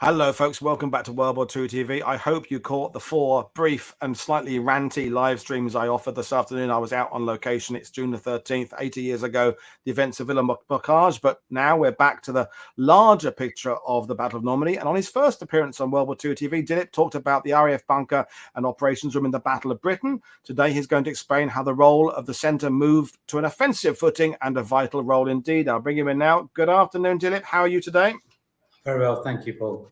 Hello, folks. Welcome back to WW2 TV. I hope you caught the 4 brief and slightly ranty live streams I offered this afternoon. I was out on location. It's June the 13th, 80 years ago, the events of Villers-Bocage. But now we're back to the larger picture of the Battle of Normandy. And on his first appearance on WW2 TV, Dilip talked about the RAF bunker and operations room in the Battle of Britain. Today, he's going to explain how the role of the centre moved to an offensive footing and a vital role indeed. I'll bring him in now. Good afternoon, Dilip. How are you today? Very well, thank you, Paul.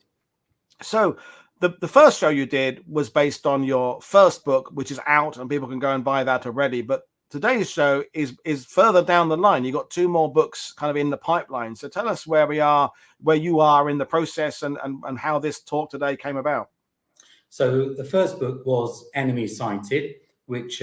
So the first show you did was based on your first book, which is out, and people can go and buy that already. But today's show is further down the line. You've got 2 more books kind of in the pipeline. So tell us where you are in the process and how this talk today came about. So the first book was Enemy Sighted, which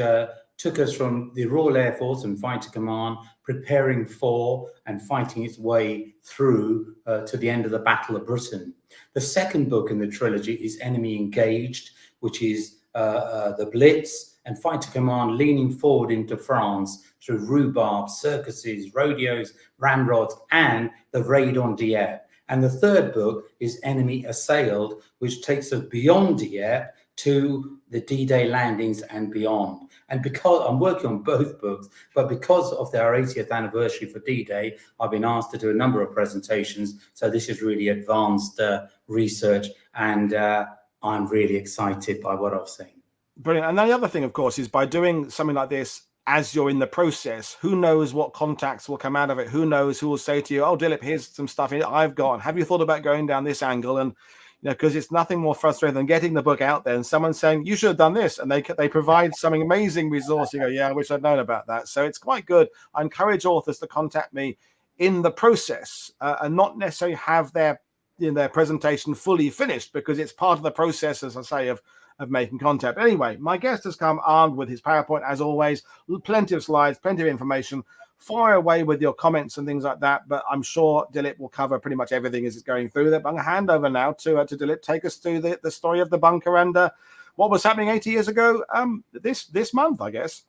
took us from the Royal Air Force and Fighter Command preparing for and fighting its way through to the end of the Battle of Britain. The second book in the trilogy is Enemy Engaged, which is the Blitz and Fighter Command leaning forward into France through rhubarb, circuses, rodeos, ramrods, and the raid on Dieppe. And the third book is Enemy Assailed, which takes us beyond Dieppe to the D-Day landings and beyond. And because I'm working on both books, but because of our 80th anniversary for D-Day, I've been asked to do a number of presentations. So this is really advanced research, and I'm really excited by what I've seen. Brilliant. And then the other thing, of course, is by doing something like this, as you're in the process, who knows what contacts will come out of it? Who knows who will say to you, oh, Dilip, here's some stuff I've got. Have you thought about going down this angle? And because it's nothing more frustrating than getting the book out there and someone saying you should have done this, and they provide some amazing resource. You go, yeah, I wish I'd known about that. So it's quite good. I encourage authors to contact me in the process and not necessarily have their presentation fully finished, because it's part of the process, as I say, of making content. Anyway, my guest has come armed with his PowerPoint, as always. Plenty of slides, plenty of information. Fire away with your comments and things like that, but I'm sure Dilip will cover pretty much everything as it's going through that. But I'm going to hand over now to Dilip. Take us through the story of the bunker and what was happening 80 years ago this month, I guess.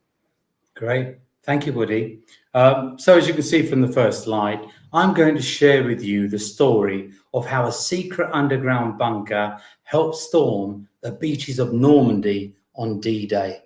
Great. Thank you, Woody. So as you can see from the first slide, I'm going to share with you the story of how a secret underground bunker helped storm the beaches of Normandy on D-Day.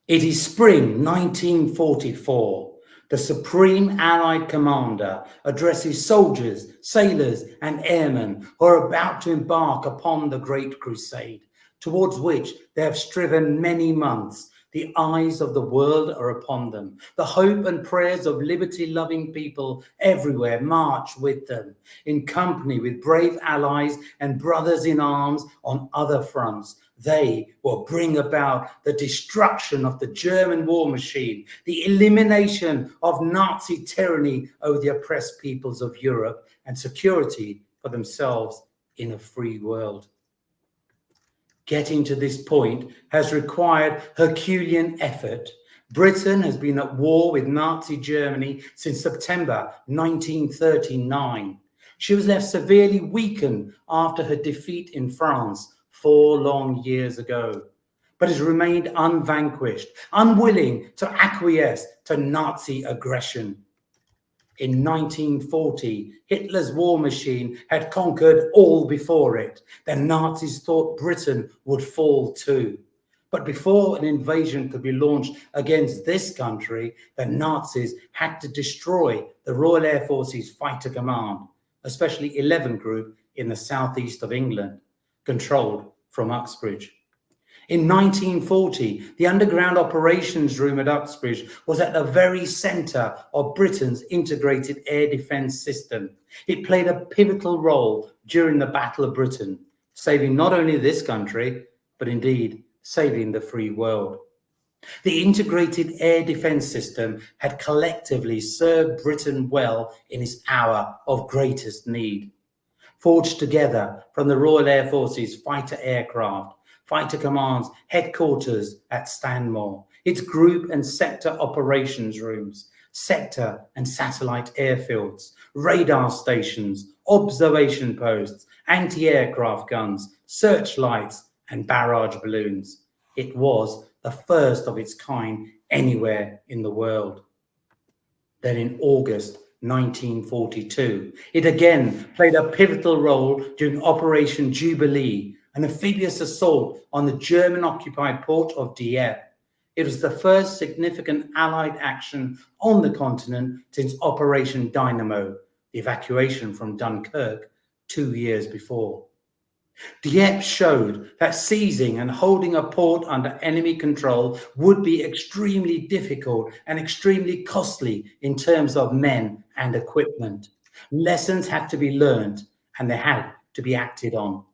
It is spring 1944. The Supreme Allied Commander addresses soldiers, sailors, and airmen who are about to embark upon the Great Crusade, towards which they have striven many months. The eyes of the world are upon them. The hope and prayers of liberty-loving people everywhere march with them, in company with brave allies and brothers in arms on other fronts. They will bring about the destruction of the German war machine, the elimination of Nazi tyranny over the oppressed peoples of Europe, and security for themselves in a free world. Getting to this point has required Herculean effort. Britain has been at war with Nazi Germany since September 1939. She was left severely weakened after her defeat in France 4 long years ago, but has remained unvanquished, unwilling to acquiesce to Nazi aggression. In 1940, Hitler's war machine had conquered all before it. The Nazis thought Britain would fall too. But before an invasion could be launched against this country, the Nazis had to destroy the Royal Air Force's Fighter Command, especially 11 Group in the southeast of England, controlled from Uxbridge. In 1940, the underground operations room at Uxbridge was at the very centre of Britain's integrated air defence system. It played a pivotal role during the Battle of Britain, saving not only this country, but indeed saving the free world. The integrated air defence system had collectively served Britain well in its hour of greatest need. Forged together from the Royal Air Force's fighter aircraft, Fighter Command's headquarters at Stanmore, its group and sector operations rooms, sector and satellite airfields, radar stations, observation posts, anti-aircraft guns, searchlights, and barrage balloons. It was the first of its kind anywhere in the world. Then in August 1942. It again played a pivotal role during Operation Jubilee, an amphibious assault on the German-occupied port of Dieppe. It was the first significant Allied action on the continent since Operation Dynamo, the evacuation from Dunkirk 2 years before. Dieppe showed that seizing and holding a port under enemy control would be extremely difficult and extremely costly in terms of men and equipment. Lessons had to be learned and they had to be acted on.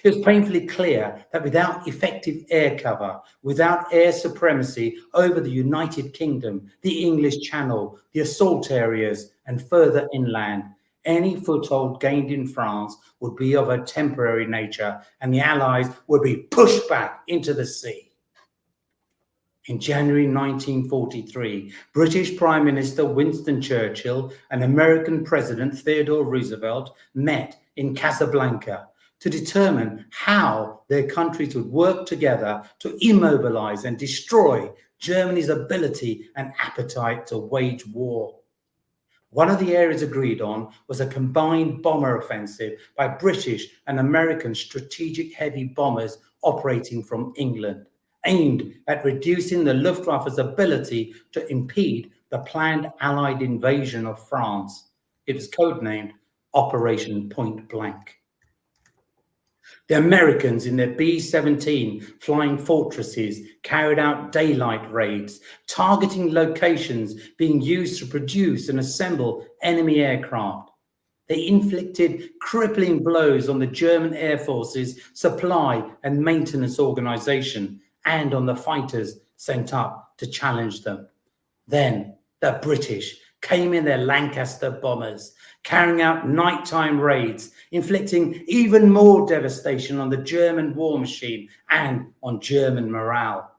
It was painfully clear that without effective air cover, without air supremacy over the United Kingdom, the English Channel, the assault areas, and further inland, any foothold gained in France would be of a temporary nature, and the Allies would be pushed back into the sea. In January 1943, British Prime Minister Winston Churchill and American President Theodore Roosevelt met in Casablanca to determine how their countries would work together to immobilize and destroy Germany's ability and appetite to wage war. One of the areas agreed on was a combined bomber offensive by British and American strategic heavy bombers operating from England, aimed at reducing the Luftwaffe's ability to impede the planned Allied invasion of France. It was codenamed Operation Point Blank. The Americans in their B-17 flying fortresses carried out daylight raids, targeting locations being used to produce and assemble enemy aircraft. They inflicted crippling blows on the German Air Force's supply and maintenance organization and on the fighters sent up to challenge them. Then the British came in their Lancaster bombers, carrying out nighttime raids, inflicting even more devastation on the German war machine and on German morale.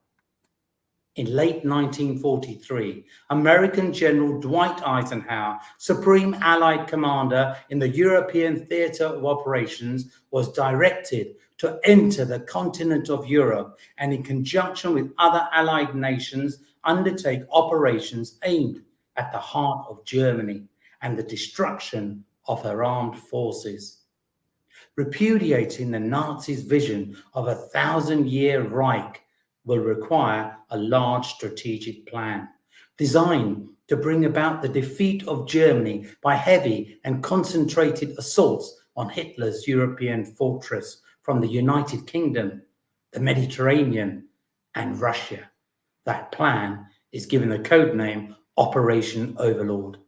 In late 1943, American General Dwight Eisenhower, Supreme Allied Commander in the European Theatre of Operations, was directed to enter the continent of Europe and, in conjunction with other Allied nations, undertake operations aimed at the heart of Germany and the destruction of her armed forces. Repudiating the Nazis' vision of a 1,000-year Reich will require a large strategic plan designed to bring about the defeat of Germany by heavy and concentrated assaults on Hitler's European fortress from the United Kingdom, the Mediterranean, and Russia. That plan is given the codename Operation Overlord.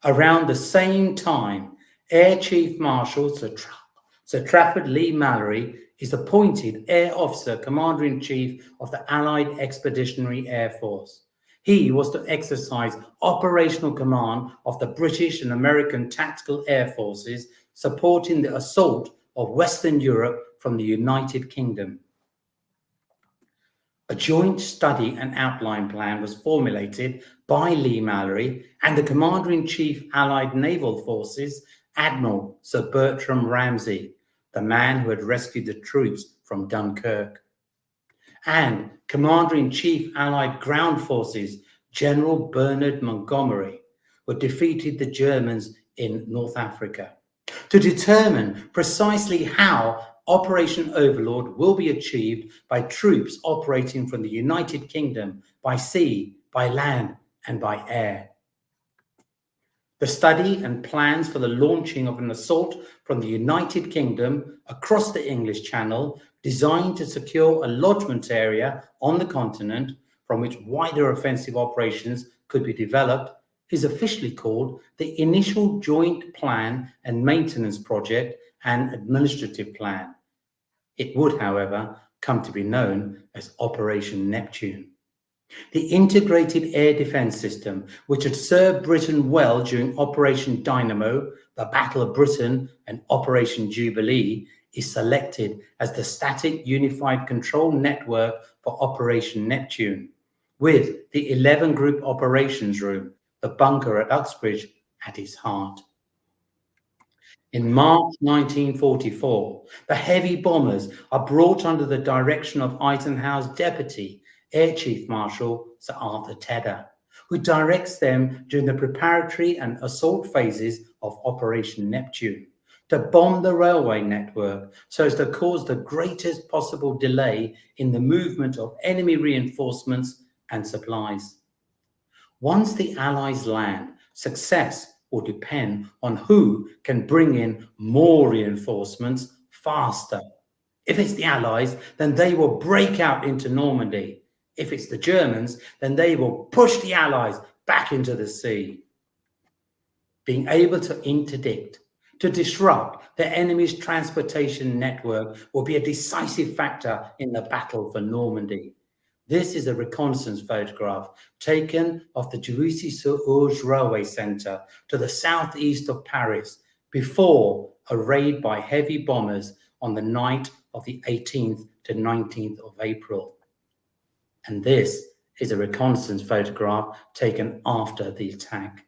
Around the same time, Air Chief Marshal Sir Trafford Leigh-Mallory is appointed Air Officer Commander-in-Chief of the Allied Expeditionary Air Force. He was to exercise operational command of the British and American tactical air forces supporting the assault of Western Europe from the United Kingdom. A joint study and outline plan was formulated by Leigh-Mallory and the Commander-in-Chief Allied Naval Forces, Admiral Sir Bertram Ramsay, the man who had rescued the troops from Dunkirk, and Commander-in-Chief Allied Ground Forces, General Bernard Montgomery, who defeated the Germans in North Africa, to determine precisely how Operation Overlord will be achieved by troops operating from the United Kingdom by sea, by land, and by air. The study and plans for the launching of an assault from the United Kingdom across the English Channel, designed to secure a lodgement area on the continent from which wider offensive operations could be developed, is officially called the Initial Joint Plan and Maintenance Project and Administrative Plan. It would, however, come to be known as Operation Neptune. The integrated air defence system, which had served Britain well during Operation Dynamo, the Battle of Britain, and Operation Jubilee, is selected as the static unified control network for Operation Neptune, with the 11 Group Operations Room, the bunker at Uxbridge, at its heart. In March 1944, the heavy bombers are brought under the direction of Eisenhower's deputy, Air Chief Marshal Sir Arthur Tedder, who directs them during the preparatory and assault phases of Operation Neptune to bomb the railway network so as to cause the greatest possible delay in the movement of enemy reinforcements and supplies. Once the Allies land, success will depend on who can bring in more reinforcements faster. If it's the Allies, then they will break out into Normandy. If it's the Germans, then they will push the Allies back into the sea. Being able to interdict, to disrupt the enemy's transportation network will be a decisive factor in the battle for Normandy. This is a reconnaissance photograph taken of the Juvisy-sur-Orge railway centre to the southeast of Paris before a raid by heavy bombers on the night of the 18th to 19th of April. And this is a reconnaissance photograph taken after the attack.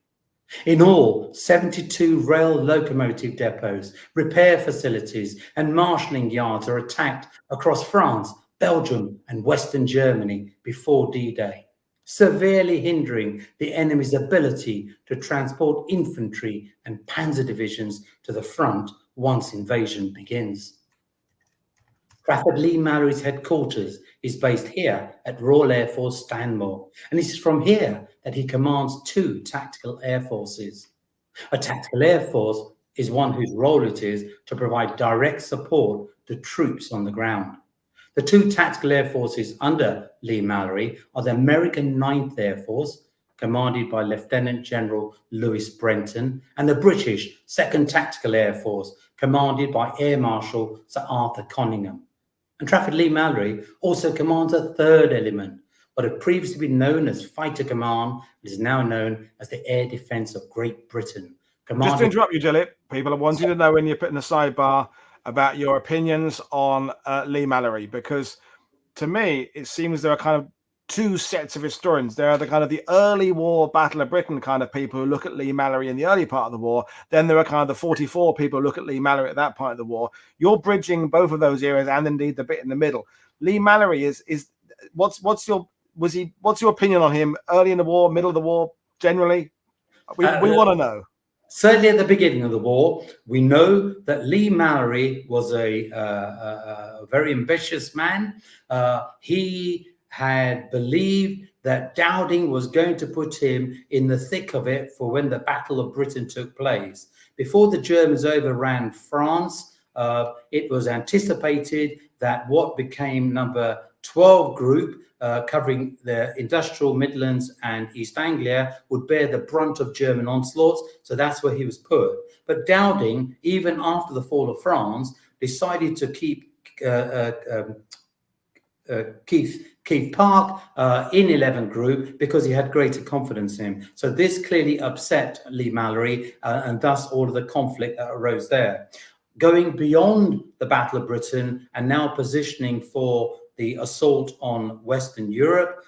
In all, 72 rail locomotive depots, repair facilities and marshalling yards are attacked across France, Belgium and Western Germany before D-Day, severely hindering the enemy's ability to transport infantry and panzer divisions to the front once invasion begins. Trafford Leigh-Mallory's headquarters is based here at Royal Air Force Stanmore, and it is from here that he commands 2 tactical air forces. A tactical air force is one whose role it is to provide direct support to troops on the ground. The 2 tactical air forces under Leigh-Mallory are the American 9th Air Force, commanded by Lieutenant General Lewis Brenton, and the British 2nd Tactical Air Force, commanded by Air Marshal Sir Arthur Conyngham. And Trafford Leigh-Mallory also commands a 3rd element, what had previously been known as Fighter Command, and is now known as the Air Defence of Great Britain. Just to interrupt you, Dilip, people, I want you to know when you're putting a sidebar about your opinions on Leigh-Mallory, because to me, it seems there are kind of 2 sets of historians. There are the kind of the early war Battle of Britain kind of people who look at Leigh-Mallory in the early part of the war. Then there are kind of the 44 people who look at Leigh-Mallory at that part of the war. You're bridging both of those eras and indeed the bit in the middle. Leigh-Mallory is what's your opinion on him early in the war, middle of the war, generally? We want to know. Certainly at the beginning of the war, we know that Leigh-Mallory was a very ambitious man. He had believed that Dowding was going to put him in the thick of it for when the Battle of Britain took place. Before the Germans overran France, it was anticipated that what became number 12 group, covering the industrial Midlands and East Anglia, would bear the brunt of German onslaughts. So that's where he was put. But Dowding, even after the fall of France, decided to keep Keith Park in 11 group because he had greater confidence in him. So this clearly upset Leigh-Mallory and thus all of the conflict that arose there. Going beyond the Battle of Britain and now positioning for the assault on Western Europe,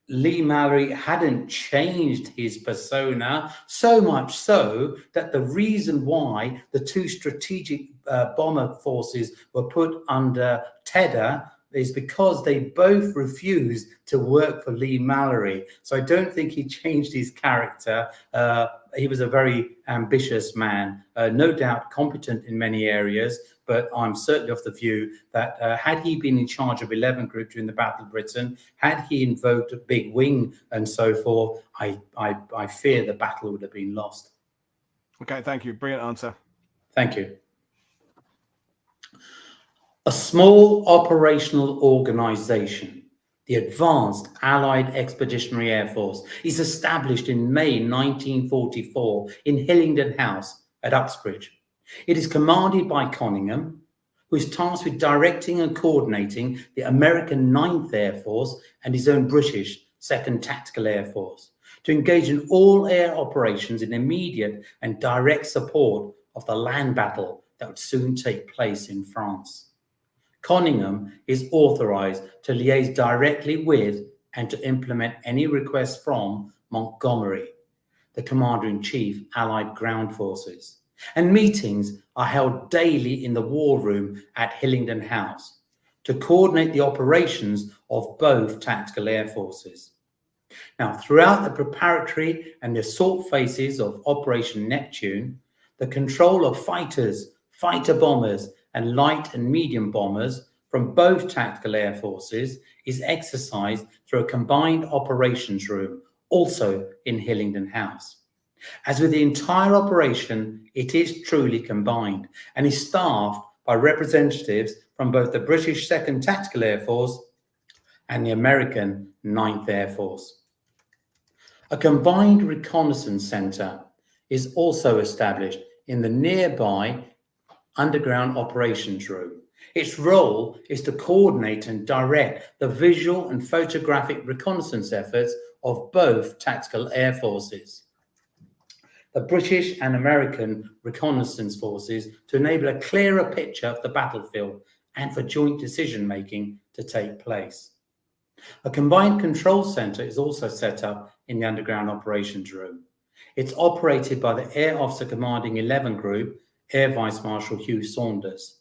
Leigh-Mallory hadn't changed his persona, so much so that the reason why the 2 strategic bomber forces were put under Tedder is because they both refused to work for Leigh-Mallory. So I don't think he changed his character. He was a very ambitious man, no doubt competent in many areas, but I'm certainly of the view that had he been in charge of 11 Group during the Battle of Britain, had he invoked a big wing and so forth, I fear the battle would have been lost. Okay, thank you. Brilliant answer. Thank you. A small operational organization, the Advanced Allied Expeditionary Air Force, is established in May 1944 in Hillingdon House at Uxbridge. It is commanded by Conyngham, who is tasked with directing and coordinating the American 9th Air Force and his own British 2nd Tactical Air Force to engage in all air operations in immediate and direct support of the land battle that would soon take place in France. Conyngham is authorized to liaise directly with and to implement any requests from Montgomery, the Commander-in-Chief Allied Ground Forces. And meetings are held daily in the war room at Hillingdon House to coordinate the operations of both tactical air forces. Now, throughout the preparatory and the assault phases of Operation Neptune, the control of fighters, fighter bombers, and light and medium bombers from both tactical air forces is exercised through a combined operations room, also in Hillingdon House. As with the entire operation, it is truly combined and is staffed by representatives from both the British 2nd Tactical Air Force and the American 9th Air Force. A combined reconnaissance centre is also established in the nearby underground operations room. Its role is to coordinate and direct the visual and photographic reconnaissance efforts of both tactical air forces, the British and American reconnaissance forces, to enable a clearer picture of the battlefield and for joint decision-making to take place. A combined control centre is also set up in the underground operations room. It's operated by the Air Officer Commanding 11 Group, Air Vice Marshal Hugh Saunders,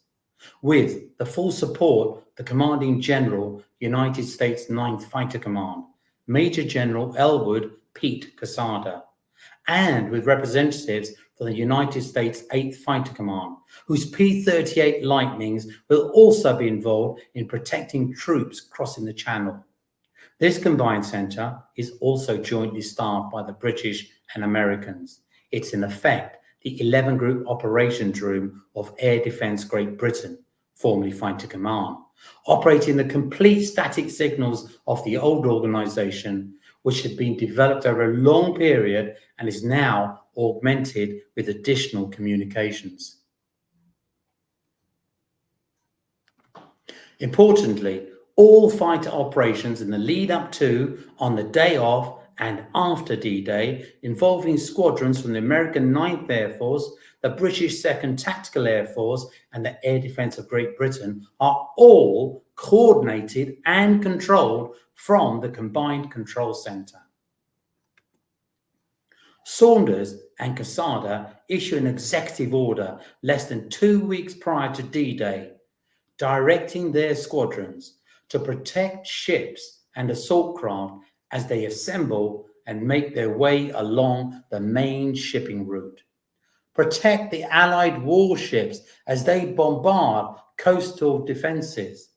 with the full support of the Commanding General, United States 9th Fighter Command, Major General Elwood Pete Quesada, and with representatives from the United States 8th Fighter Command, whose P-38 Lightnings will also be involved in protecting troops crossing the Channel. This combined centre is also jointly staffed by the British and Americans. It's in effect the 11 Group Operations Room of Air Defence Great Britain, formerly Fighter Command, operating the complete static signals of the old organisation, which had been developed over a long period and is now augmented with additional communications. Importantly, all fighter operations in the lead up to, on the day of, and after D-Day, involving squadrons from the American 9th Air Force, the British 2nd Tactical Air Force, and the Air Defence of Great Britain, are all coordinated and controlled from the Combined Control Centre. Saunders and Quesada issue an executive order less than 2 weeks prior to D-Day, directing their squadrons to protect ships and assault craft as they assemble and make their way along the main shipping route. Protect the Allied warships as they bombard coastal defences.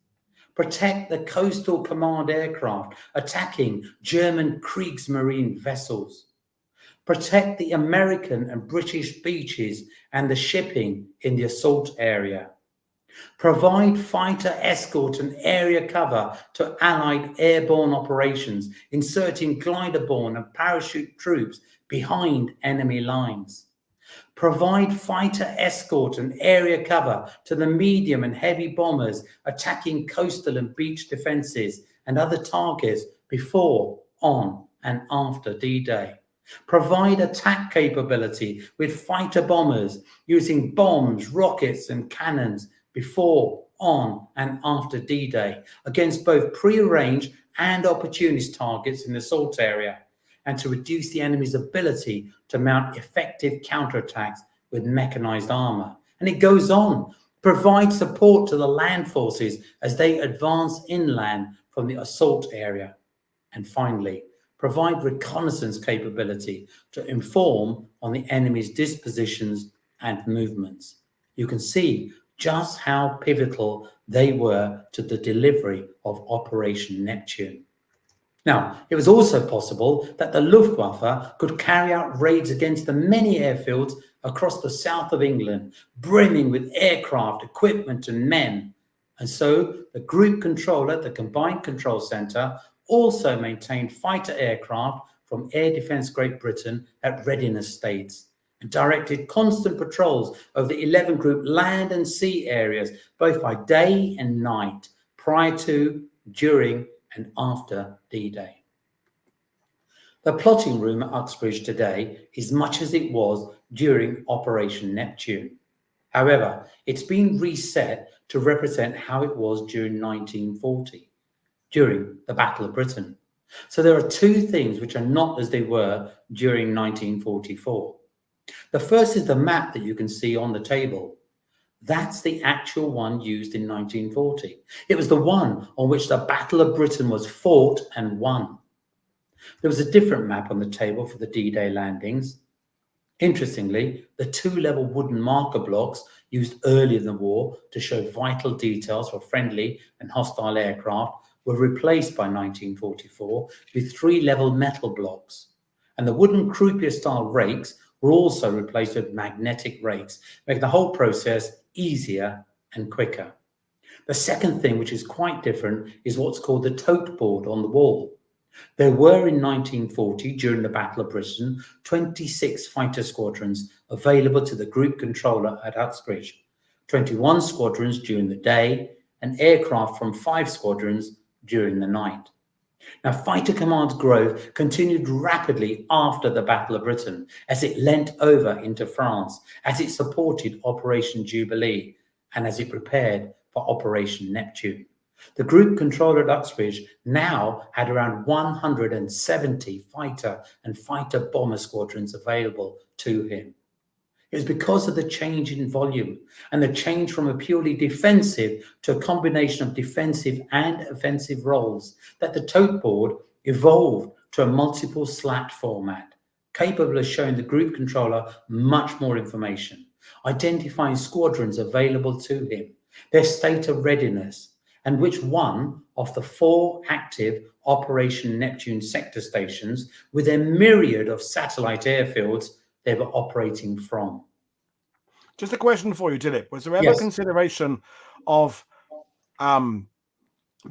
Protect the coastal command aircraft attacking German Kriegsmarine vessels. Protect the American and British beaches and the shipping in the assault area. Provide fighter escort and area cover to Allied airborne operations, inserting glider-borne and parachute troops behind enemy lines. Provide fighter escort and area cover to the medium and heavy bombers attacking coastal and beach defences and other targets before, on and after D-Day. Provide attack capability with fighter bombers using bombs, rockets and cannons before, on and after D-Day against both pre-arranged and opportunist targets in the assault area, and to reduce the enemy's ability to mount effective counterattacks with mechanized armor. And it goes on. Provide support to the land forces as they advance inland from the assault area. And finally, provide reconnaissance capability to inform on the enemy's dispositions and movements. You can see just how pivotal they were to the delivery of Operation Neptune. Now, it was also possible that the Luftwaffe could carry out raids against the many airfields across the south of England, brimming with aircraft, equipment and men. And so the group controller, the Combined Control Centre, also maintained fighter aircraft from Air Defence Great Britain at readiness states, and directed constant patrols of the 11 Group land and sea areas, both by day and night, prior to, during, and after D-Day. The plotting room at Uxbridge today is much as it was during Operation Neptune. However, it's been reset to represent how it was during 1940, during the Battle of Britain. So there are two things which are not as they were during 1944. The first is the map that you can see on the table. That's the actual one used in 1940. It was the one on which the Battle of Britain was fought and won. There was a different map on the table for the D-Day landings. Interestingly, the 2-level wooden marker blocks used earlier in the war to show vital details for friendly and hostile aircraft were replaced by 1944 with 3-level metal blocks. And the wooden croupier-style rakes were also replaced with magnetic rakes, making the whole process easier and quicker. The second thing, which is quite different, is what's called the tote board on the wall. There were in 1940, during the Battle of Britain, 26 fighter squadrons available to the group controller at Uxbridge, 21 squadrons during the day, and aircraft from 5 squadrons during the night. Now, Fighter Command's growth continued rapidly after the Battle of Britain, as it leant over into France, as it supported Operation Jubilee, and as it prepared for Operation Neptune. The group controller at Uxbridge now had around 170 fighter and fighter bomber squadrons available to him. It was because of the change in volume and the change from a purely defensive to a combination of defensive and offensive roles that the tote board evolved to a multiple slat format, capable of showing the group controller much more information, identifying squadrons available to him, their state of readiness, and which one of the 4 active Operation Neptune sector stations with their myriad of satellite airfields they were operating from. Just a question for you, Dilip. Was there ever Yes. consideration of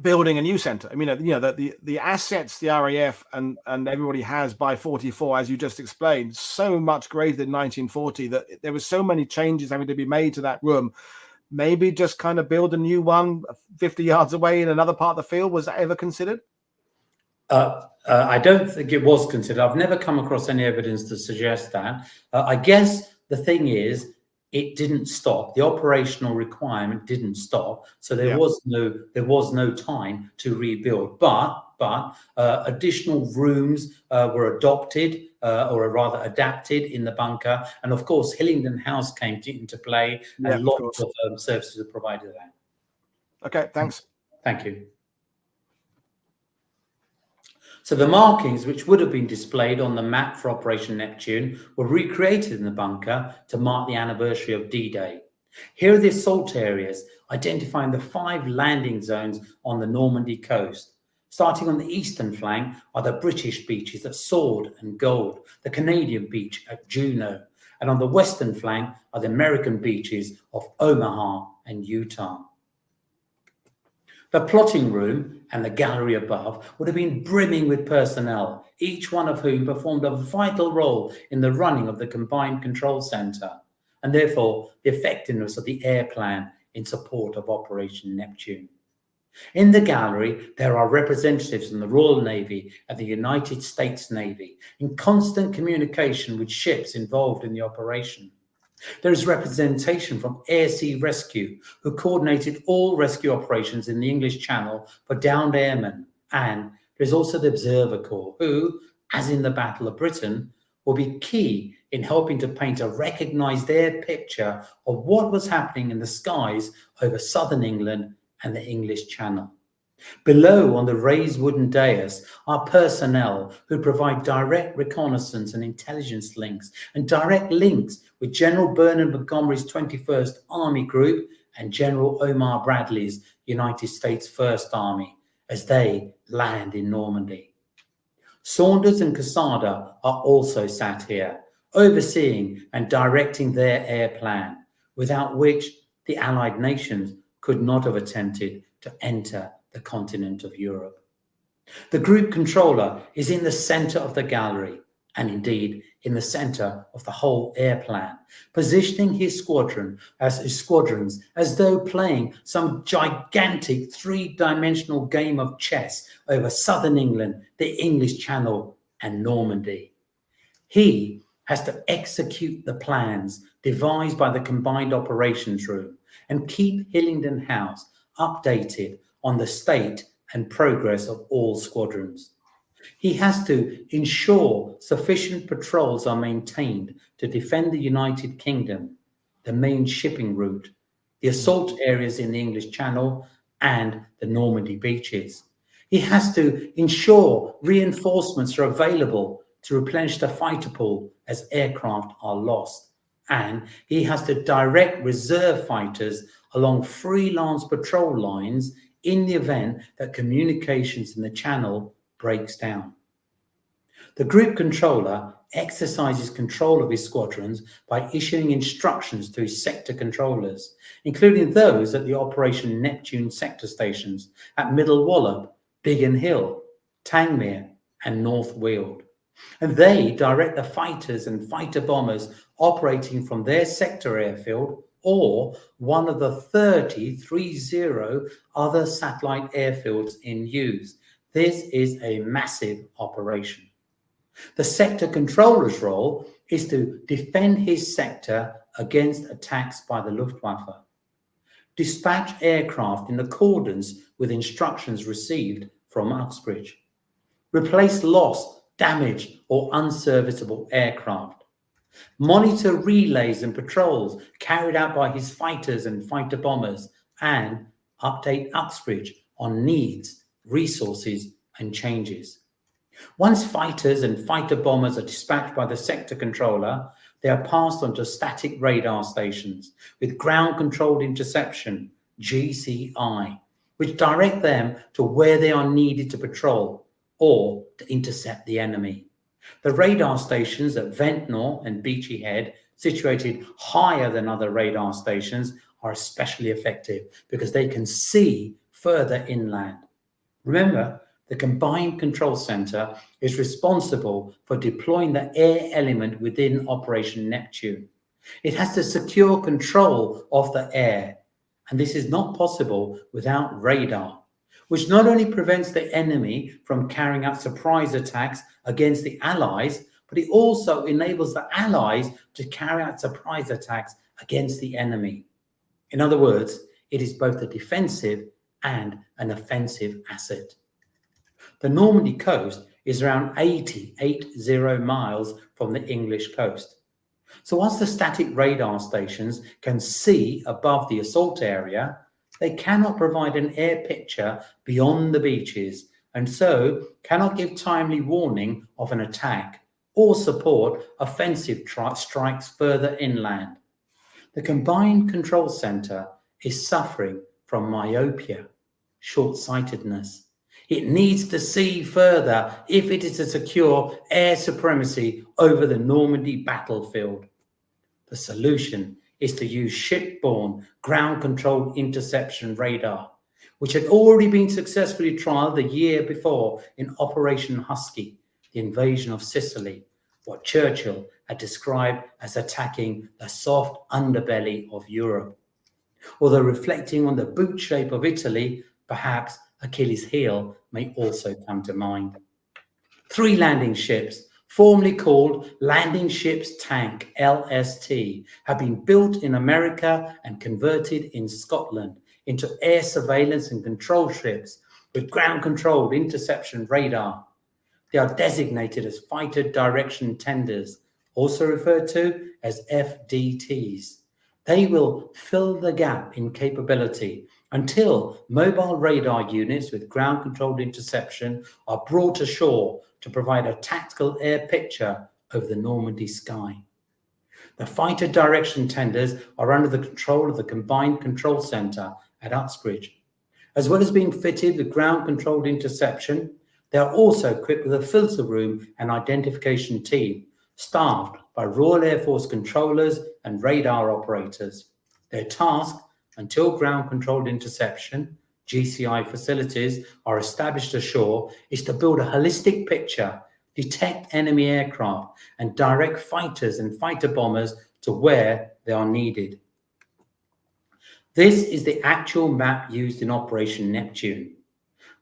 building a new centre? I mean, the assets the RAF and everybody has by 44, as you just explained, so much greater than 1940 that there were so many changes having to be made to that room. Maybe just kind of build a new one 50 yards away in another part of the field. Was that ever considered? I don't think it was considered. I've never come across any evidence to suggest that. I guess the thing is, it didn't stop. The operational requirement didn't stop, so there was no time to rebuild. But additional rooms were adopted, or rather adapted, in the bunker, and of course, Hillingdon House came into play, and lots of services were provided there. Okay, thanks. Thank you. So the markings which would have been displayed on the map for Operation Neptune were recreated in the bunker to mark the anniversary of D-Day. Here are the assault areas, identifying the 5 landing zones on the Normandy coast. Starting on the eastern flank are the British beaches at Sword and Gold, the Canadian beach at Juno, and on the western flank are the American beaches of Omaha and Utah. The plotting room and the gallery above would have been brimming with personnel, each one of whom performed a vital role in the running of the combined control centre, and therefore the effectiveness of the air plan in support of Operation Neptune. In the gallery, there are representatives from the Royal Navy and the United States Navy in constant communication with ships involved in the operation. There is representation from Air Sea Rescue, who coordinated all rescue operations in the English Channel for downed airmen. And there's also the Observer Corps, who, as in the Battle of Britain, will be key in helping to paint a recognised air picture of what was happening in the skies over southern England and the English Channel. Below, on the raised wooden dais, are personnel who provide direct reconnaissance and intelligence links and direct links with General Bernard Montgomery's 21st Army Group and General Omar Bradley's United States First Army as they land in Normandy. Saunders and Quesada are also sat here, overseeing and directing their air plan, without which the Allied nations could not have attempted to enter the continent of Europe. The group controller is in the centre of the gallery, and indeed in the centre of the whole air plan, positioning his squadrons as though playing some gigantic 3-dimensional game of chess over southern England, the English Channel, and Normandy. He has to execute the plans devised by the Combined Operations Room and keep Hillingdon House updated on the state and progress of all squadrons. He has to ensure sufficient patrols are maintained to defend the United Kingdom, the main shipping route, the assault areas in the English Channel, and the Normandy beaches. He has to ensure reinforcements are available to replenish the fighter pool as aircraft are lost. And he has to direct reserve fighters along freelance patrol lines in the event that communications in the channel breaks down. The group controller exercises control of his squadrons by issuing instructions to his sector controllers, including those at the Operation Neptune sector stations at Middle Wallop, Biggin Hill, Tangmere and North Weald. And they direct the fighters and fighter bombers operating from their sector airfield or one of the 30 other satellite airfields in use. This is a massive operation. The sector controller's role is to defend his sector against attacks by the Luftwaffe, dispatch aircraft in accordance with instructions received from Uxbridge, replace lost, damaged or unserviceable aircraft, monitor relays and patrols carried out by his fighters and fighter bombers, and update Uxbridge on needs, resources and changes. Once fighters and fighter bombers are dispatched by the sector controller, they are passed onto static radar stations with ground-controlled interception, GCI, which direct them to where they are needed to patrol or to intercept the enemy. The radar stations at Ventnor and Beachy Head, situated higher than other radar stations, are especially effective because they can see further inland. Remember, the Combined Control Center is responsible for deploying the air element within Operation Neptune. It has to secure control of the air, and this is not possible without radar, which not only prevents the enemy from carrying out surprise attacks against the Allies, but it also enables the Allies to carry out surprise attacks against the enemy. In other words, it is both a defensive and an offensive asset. The Normandy coast is around 80 miles from the English coast. So whilst the static radar stations can see above the assault area, they cannot provide an air picture beyond the beaches and so cannot give timely warning of an attack or support offensive strikes further inland. The Combined Control Center is suffering from myopia, short-sightedness. It needs to see further if it is to secure air supremacy over the Normandy battlefield. The solution is to use shipborne ground-controlled interception radar, which had already been successfully trialled the year before in Operation Husky, the invasion of Sicily, what Churchill had described as attacking the soft underbelly of Europe. Although reflecting on the boot shape of Italy, perhaps Achilles' heel may also come to mind. 3 landing ships, formerly called Landing Ships Tank, LST, have been built in America and converted in Scotland into air surveillance and control ships with ground-controlled interception radar. They are designated as fighter direction tenders, also referred to as FDTs. They will fill the gap in capability until mobile radar units with ground-controlled interception are brought ashore to provide a tactical air picture over the Normandy sky. The fighter direction tenders are under the control of the Combined Control Center at Uxbridge. As well as being fitted with ground-controlled interception, they are also equipped with a filter room and identification team, staffed by Royal Air Force controllers and radar operators. Their task, until ground-controlled interception, GCI facilities are established ashore, is to build a holistic picture, detect enemy aircraft, and direct fighters and fighter bombers to where they are needed. This is the actual map used in Operation Neptune.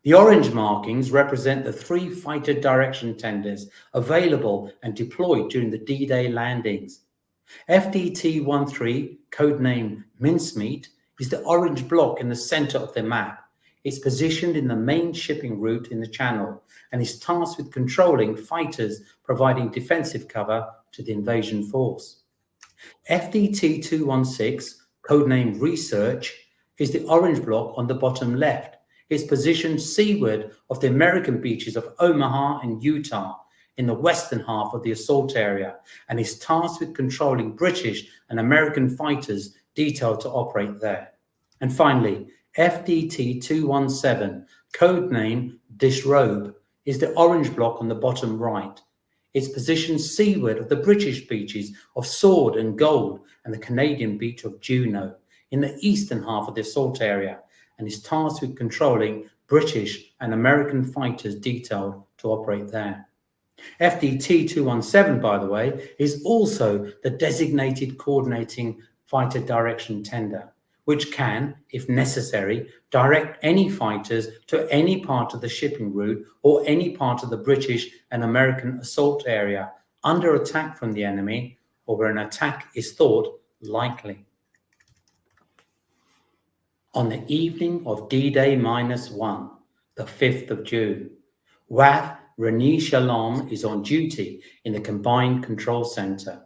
The orange markings represent the 3 fighter direction tenders available and deployed during the D-Day landings. FDT-13, codenamed Mincemeat, is the orange block in the center of the map. It's positioned in the main shipping route in the channel and is tasked with controlling fighters providing defensive cover to the invasion force. FDT-216, codenamed Research, is the orange block on the bottom left. It's positioned seaward of the American beaches of Omaha and Utah in the western half of the assault area, and is tasked with controlling British and American fighters detailed to operate there. And finally, FDT-217, codename Disrobe, is the orange block on the bottom right. It's positioned seaward of the British beaches of Sword and Gold and the Canadian beach of Juno in the eastern half of the assault area, and is tasked with controlling British and American fighters detailed to operate there. FDT-217, by the way, is also the designated coordinating fighter direction tender, which can, if necessary, direct any fighters to any part of the shipping route or any part of the British and American assault area under attack from the enemy, or where an attack is thought likely. On the evening of D-Day -1, the 5th of June, WAF Renée Shalom is on duty in the Combined Control Center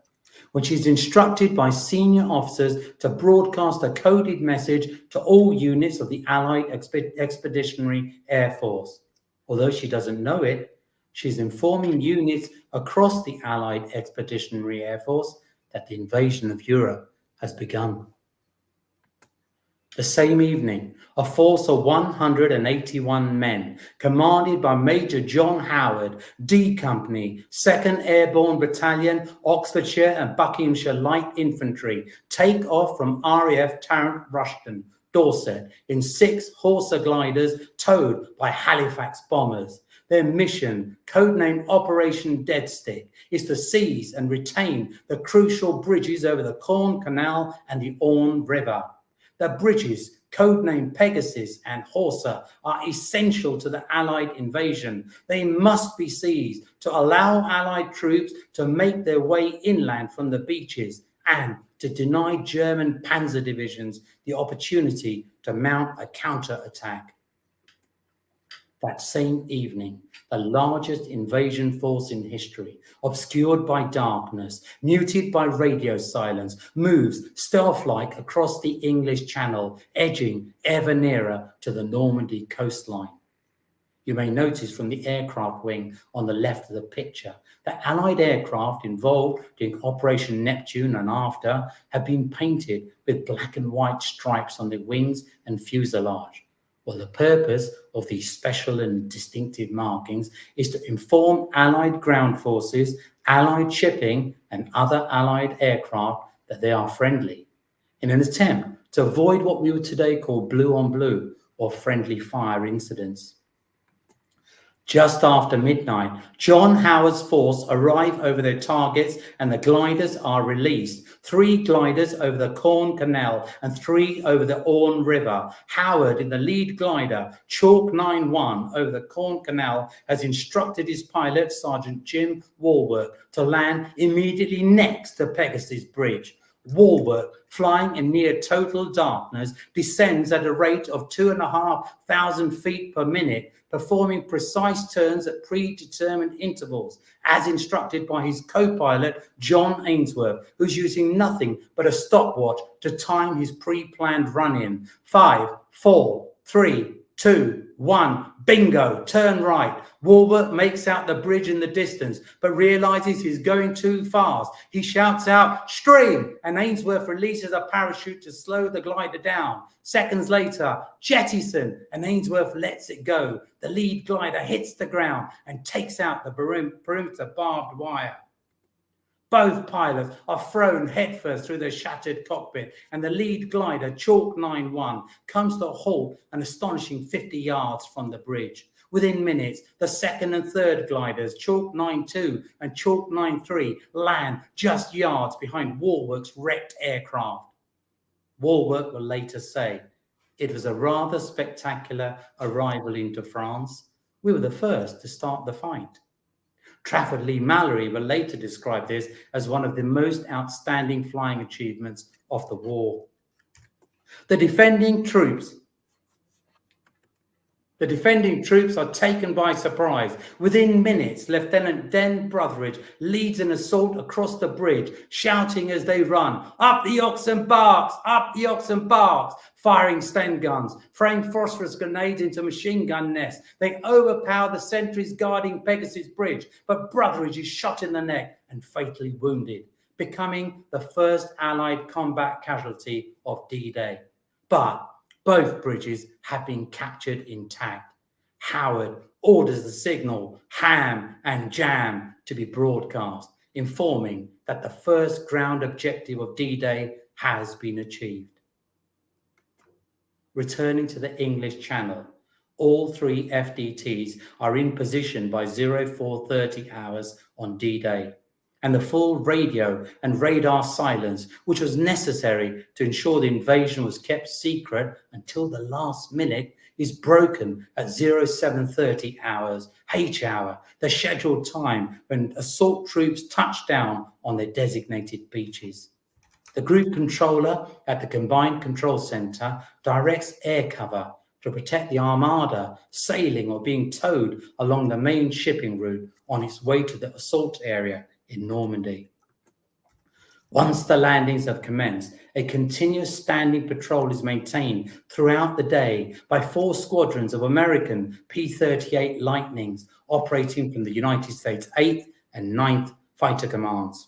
when she's instructed by senior officers to broadcast a coded message to all units of the Allied Expeditionary Air Force. Although she doesn't know it, she's informing units across the Allied Expeditionary Air Force that the invasion of Europe has begun. The same evening, a force of 181 men, commanded by Major John Howard, D Company, 2nd Airborne Battalion, Oxfordshire and Buckinghamshire Light Infantry, take off from RAF Tarrant Rushden, Dorset, in 6 Horsa gliders towed by Halifax bombers. Their mission, codenamed Operation Deadstick, is to seize and retain the crucial bridges over the Caine Canal and the Orne River. The bridges, codenamed Pegasus and Horsa, are essential to the Allied invasion. They must be seized to allow Allied troops to make their way inland from the beaches and to deny German panzer divisions the opportunity to mount a counterattack. That same evening, the largest invasion force in history, obscured by darkness, muted by radio silence, moves stealth-like across the English Channel, edging ever nearer to the Normandy coastline. You may notice from the aircraft wing on the left of the picture that Allied aircraft involved during Operation Neptune and after have been painted with black and white stripes on the wings and fuselage. Well, the purpose of these special and distinctive markings is to inform Allied ground forces, Allied shipping, and other Allied aircraft that they are friendly, in an attempt to avoid what we would today call blue on blue or friendly fire incidents. Just after midnight, John Howard's force arrive over their targets and the gliders are released. 3 gliders over the Caine Canal and 3 over the Orne River. Howard, in the lead glider, Chalk 91 over the Caine Canal, has instructed his pilot, Sergeant Jim Walworth, to land immediately next to Pegasus Bridge. Walworth, flying in near total darkness, descends at a rate of 2,500 feet per minute, performing precise turns at predetermined intervals, as instructed by his co-pilot, John Ainsworth, who's using nothing but a stopwatch to time his pre-planned run-in. 5, 4, 3, 2, 1, bingo, turn right. Walworth makes out the bridge in the distance, but realizes he's going too fast. He shouts out, "Stream!" and Ainsworth releases a parachute to slow the glider down. Seconds later, jettison, and Ainsworth lets it go. The lead glider hits the ground and takes out the perimeter barbed wire. Both pilots are thrown headfirst through the shattered cockpit, and the lead glider, Chalk 91, comes to a halt an astonishing 50 yards from the bridge. Within minutes, the second and third gliders, Chalk 92 and Chalk 93, land just yards behind Walworth's wrecked aircraft. Walworth will later say, "It was a rather spectacular arrival into France. We were the first to start the fight." Trafford Leigh-Mallory will later describe this as one of the most outstanding flying achievements of the war. The defending troops The defending troops are taken by surprise. Within minutes, Lieutenant Den Brotheridge leads an assault across the bridge, shouting as they run, "Up the oxen barks! Up the oxen barks!" Firing Sten guns, throwing phosphorus grenades into machine gun nests. They overpower the sentries guarding Pegasus Bridge, but Brotheridge is shot in the neck and fatally wounded, becoming the first Allied combat casualty of D-Day. But both bridges have been captured intact. Howard orders the signal "Ham and Jam" to be broadcast, informing that the first ground objective of D-Day has been achieved. Returning to the English Channel, all three FDTs are in position by 0430 hours on D-Day, and the full radio and radar silence, which was necessary to ensure the invasion was kept secret until the last minute, is broken at 0730 hours H hour, the scheduled time when assault troops touch down on their designated beaches. The group controller at the Combined Control Center directs air cover to protect the armada sailing or being towed along the main shipping route on its way to the assault area in Normandy. Once the landings have commenced, a continuous standing patrol is maintained throughout the day by 4 squadrons of American P-38 Lightnings operating from the United States 8th and 9th Fighter Commands.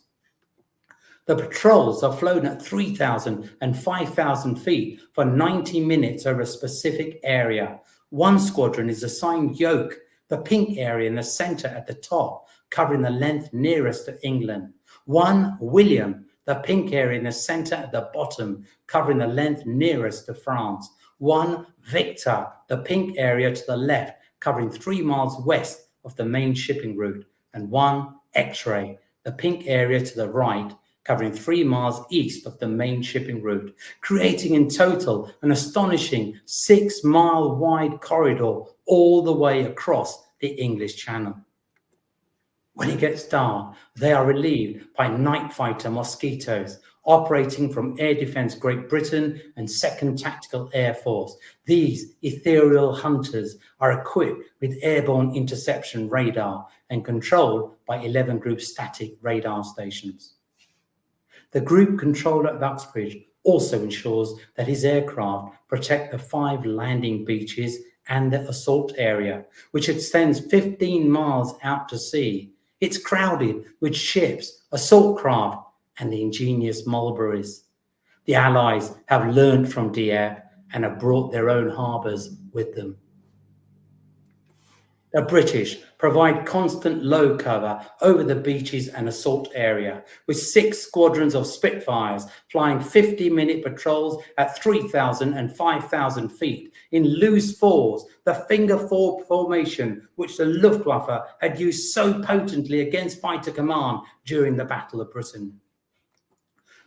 The patrols are flown at 3,000 and 5,000 feet for 90 minutes over a specific area. One squadron is assigned Yoke, the pink area in the center at the top, covering the length nearest to England. One William, the pink area in the center at the bottom, covering the length nearest to France. One Victor, the pink area to the left, covering 3 miles west of the main shipping route. And one X-ray, the pink area to the right, covering 3 miles east of the main shipping route, creating in total an astonishing 6-mile wide corridor all the way across the English Channel. When it gets dark, they are relieved by night fighter Mosquitoes, operating from Air Defence Great Britain and 2nd Tactical Air Force. These ethereal hunters are equipped with airborne interception radar and controlled by 11 group static radar stations. The group controller at Uxbridge also ensures that his aircraft protect the 5 landing beaches and the assault area, which extends 15 miles out to sea. It's crowded with ships, assault craft, and the ingenious mulberries. The Allies have learned from Dieppe and have brought their own harbours with them. The British provide constant low cover over the beaches and assault area, with 6 squadrons of Spitfires flying 50-minute patrols at 3,000 and 5,000 feet in loose fours, the finger four formation which the Luftwaffe had used so potently against Fighter Command during the Battle of Britain.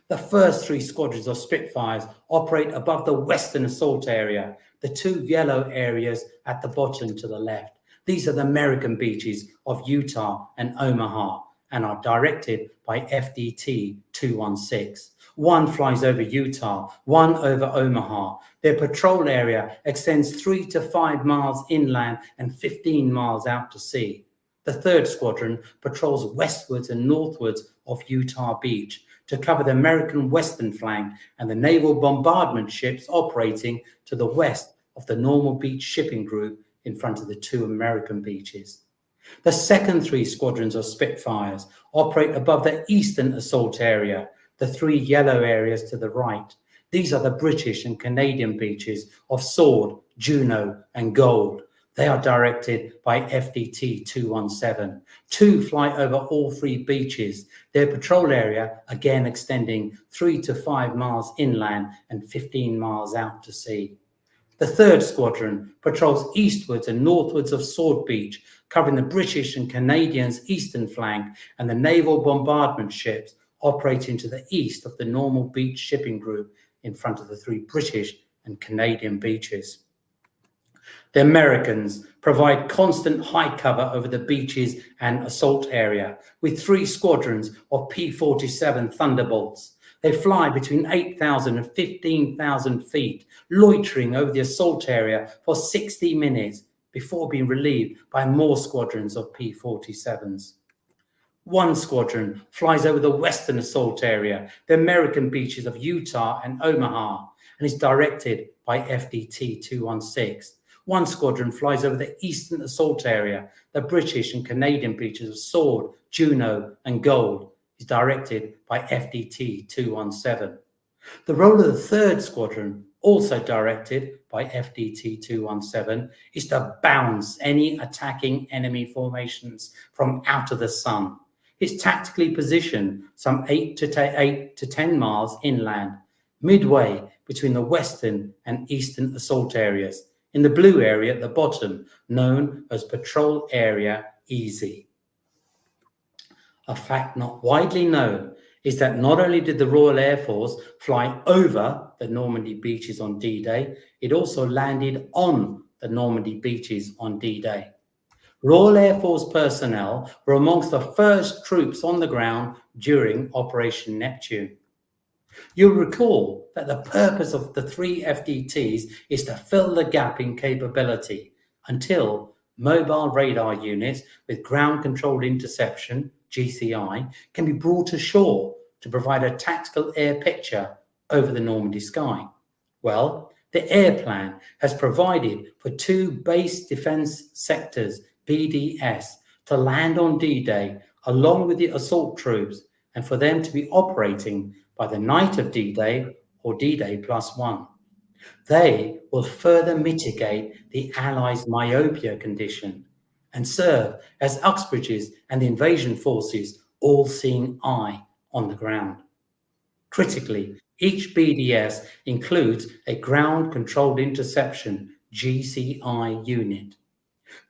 The first 3 squadrons of Spitfires operate above the western assault area, the 2 yellow areas at the bottom to the left. These are the American beaches of Utah and Omaha and are directed by FDT 216. One flies over Utah, one over Omaha. Their patrol area extends 3 to 5 miles inland and 15 miles out to sea. The 3rd squadron patrols westwards and northwards of Utah Beach to cover the American western flank and the naval bombardment ships operating to the west of the Normandy Beach shipping group in front of the 2 American beaches. The second 3 squadrons of Spitfires operate above the eastern assault area, the 3 yellow areas to the right. These are the British and Canadian beaches of Sword, Juno, and Gold. They are directed by FDT 217. 2 fly over all 3 beaches, their patrol area again extending 3 to 5 miles inland and 15 miles out to sea. The 3rd squadron patrols eastwards and northwards of Sword Beach, covering the British and Canadians' eastern flank and the naval bombardment ships operating to the east of the Normandy Beach shipping group in front of the 3 British and Canadian beaches. The Americans provide constant high cover over the beaches and assault area with 3 squadrons of P-47 Thunderbolts. They fly between 8,000 and 15,000 feet, loitering over the assault area for 60 minutes, before being relieved by more squadrons of P-47s. One squadron flies over the western assault area, the American beaches of Utah and Omaha, and is directed by FDT-216. One squadron flies over the eastern assault area, the British and Canadian beaches of Sword, Juno, and Gold, is directed by FDT-217. The role of the third squadron, also directed by FDT-217, is to bounce any attacking enemy formations from out of the sun. It's tactically positioned some 8 to 10 miles inland, midway between the western and eastern assault areas, in the blue area at the bottom, known as Patrol Area Easy. A fact not widely known is that not only did the Royal Air Force fly over the Normandy beaches on D-Day, it also landed on the Normandy beaches on D-Day. Royal Air Force personnel were amongst the first troops on the ground during Operation Neptune. You'll recall that the purpose of the 3 FDTs is to fill the gap in capability until mobile radar units with ground-controlled interception, GCI, can be brought ashore to provide a tactical air picture over the Normandy sky. Well, the air plan has provided for 2 base defense sectors, BDS, to land on D-Day along with the assault troops and for them to be operating by the night of D-Day or D-Day +1. They will further mitigate the Allies' myopia condition and serve as Uxbridge's and the invasion forces' all-seeing eye on the ground. Critically, each BDS includes a ground-controlled interception GCI unit.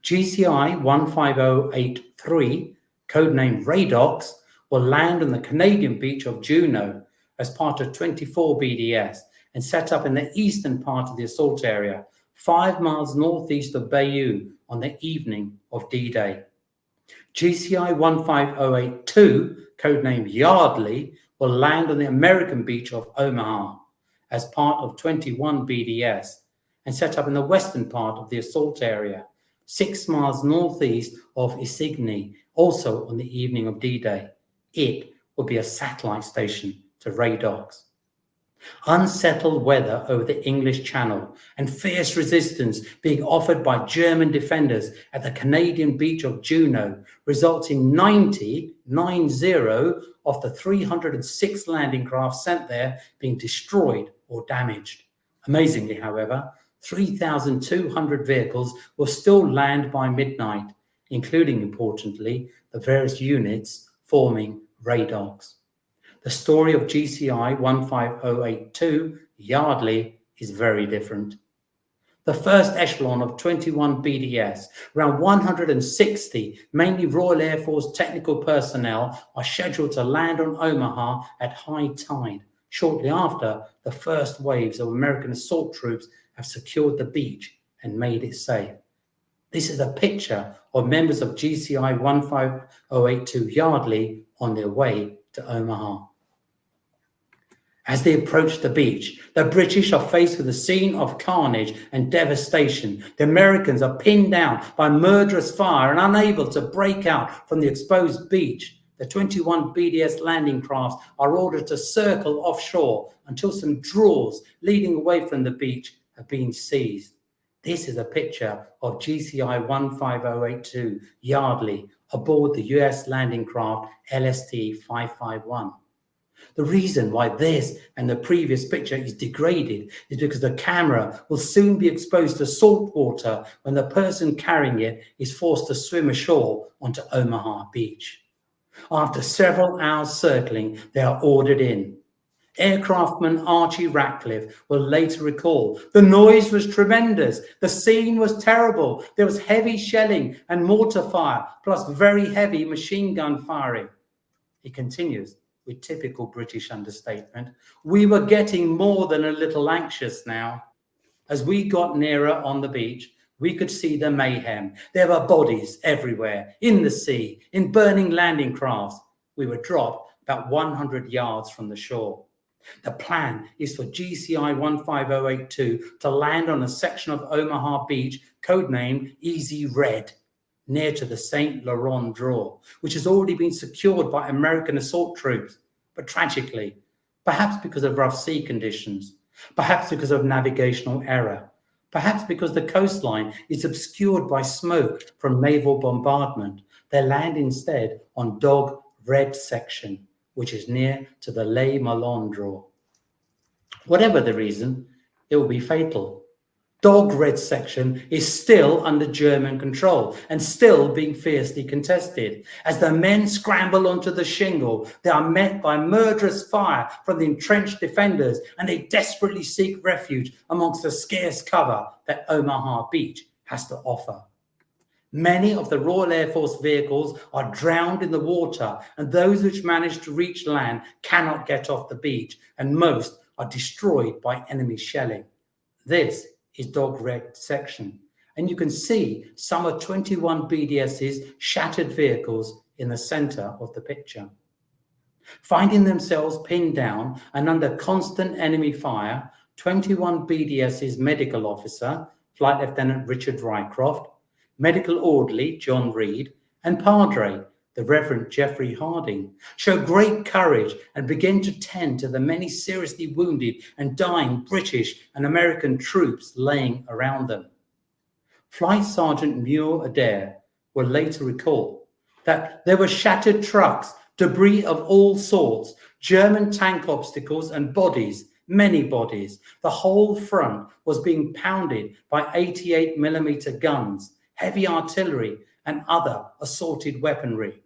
GCI 15083, codenamed Radox, will land on the Canadian beach of Juno as part of 24 BDS and set up in the eastern part of the assault area, 5 miles northeast of Bayeux on the evening of D-Day. GCI 15082, codenamed Yardley, will land on the American beach of Omaha as part of 21 BDS and set up in the western part of the assault area, 6 miles northeast of Isigny, also on the evening of D-Day. It will be a satellite station to Radox. Unsettled weather over the English Channel and fierce resistance being offered by German defenders at the Canadian beach of Juno results in 90 of the 306 landing craft sent there being destroyed or damaged. Amazingly, however, 3,200 vehicles will still land by midnight, including, importantly, the various units forming Radox. The story of GCI 15082, Yardley, is very different. The first echelon of 21 BDS, around 160, mainly Royal Air Force technical personnel, are scheduled to land on Omaha at high tide, shortly after the first waves of American assault troops have secured the beach and made it safe. This is a picture of members of GCI 15082 Yardley on their way to Omaha. As they approach the beach, the British are faced with a scene of carnage and devastation. The Americans are pinned down by murderous fire and unable to break out from the exposed beach. The 21 BDS landing crafts are ordered to circle offshore until some drawers leading away from the beach have been seized. This is a picture of GCI 15082 Yardley aboard the US landing craft LST-551. The reason why this and the previous picture is degraded is because the camera will soon be exposed to salt water when the person carrying it is forced to swim ashore onto Omaha Beach. After several hours circling, they are ordered in. Aircraftman Archie Ratcliffe will later recall, "The noise was tremendous. The scene was terrible. There was heavy shelling and mortar fire, plus very heavy machine gun firing." He continues with typical British understatement, "We were getting more than a little anxious now. As we got nearer on the beach, we could see the mayhem. There were bodies everywhere, in the sea, in burning landing crafts. We were dropped about 100 yards from the shore. The plan is for GCI 15082 to land on a section of Omaha Beach codenamed Easy Red, near to the St. Laurent draw, which has already been secured by American assault troops. But tragically, perhaps because of rough sea conditions, perhaps because of navigational error, perhaps because the coastline is obscured by smoke from naval bombardment, they land instead on Dog Red section, which is near to the Les Malons draw. Whatever the reason, it will be fatal. Dog Red section is still under German control and still being fiercely contested. As the men scramble onto the shingle, they are met by murderous fire from the entrenched defenders, and they desperately seek refuge amongst the scarce cover that Omaha Beach has to offer. Many of the Royal Air Force vehicles are drowned in the water, and those which manage to reach land cannot get off the beach, and most are destroyed by enemy shelling. This is Dog Red section, and you can see some of 21 BDS's shattered vehicles in the center of the picture. Finding themselves pinned down and under constant enemy fire, 21 BDS's medical officer, Flight Lieutenant Richard Rycroft, medical orderly John Reed, and Padre, the Reverend Geoffrey Harding, show great courage and begin to tend to the many seriously wounded and dying British and American troops laying around them. Flight Sergeant Muir Adair will later recall that there were shattered trucks, debris of all sorts, German tank obstacles and bodies, many bodies. The whole front was being pounded by 88mm guns, heavy artillery and other assorted weaponry.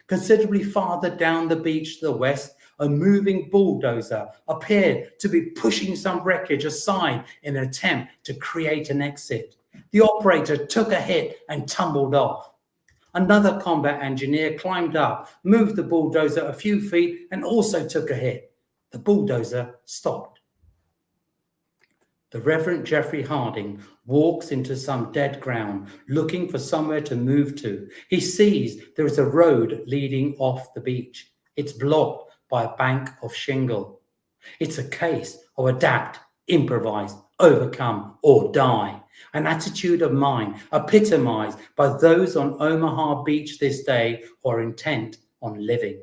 Considerably farther down the beach to the west, a moving bulldozer appeared to be pushing some wreckage aside in an attempt to create an exit. The operator took a hit and tumbled off. Another combat engineer climbed up, moved the bulldozer a few feet, and also took a hit. The bulldozer stopped. The Reverend Geoffrey Harding walks into some dead ground, looking for somewhere to move to. He sees there is a road leading off the beach. It's blocked by a bank of shingle. It's a case of adapt, improvise, overcome, or die. An attitude of mind epitomized by those on Omaha Beach this day who are intent on living.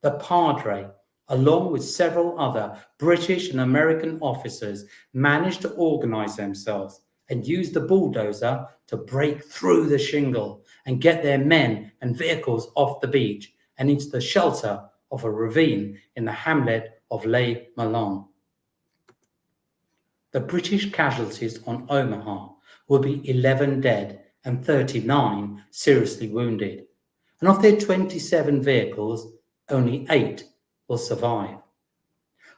The Padre, along with several other British and American officers, managed to organize themselves and use the bulldozer to break through the shingle and get their men and vehicles off the beach and into the shelter of a ravine in the hamlet of Les Malons. The British casualties on Omaha will be 11 dead and 39 seriously wounded. And of their 27 vehicles, only 8 will survive.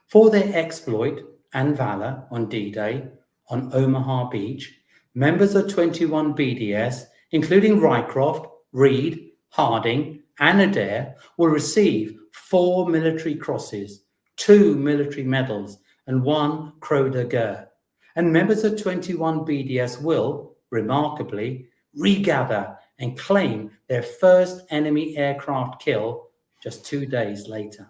For their exploit and valor on D-Day on Omaha Beach, members of 21 BDS, including Rycroft, Reed, Harding, and Adair, will receive 4 military crosses, 2 military medals, and 1 Croix de Guerre. And members of 21 BDS will, remarkably, regather and claim their first enemy aircraft kill just 2 days later.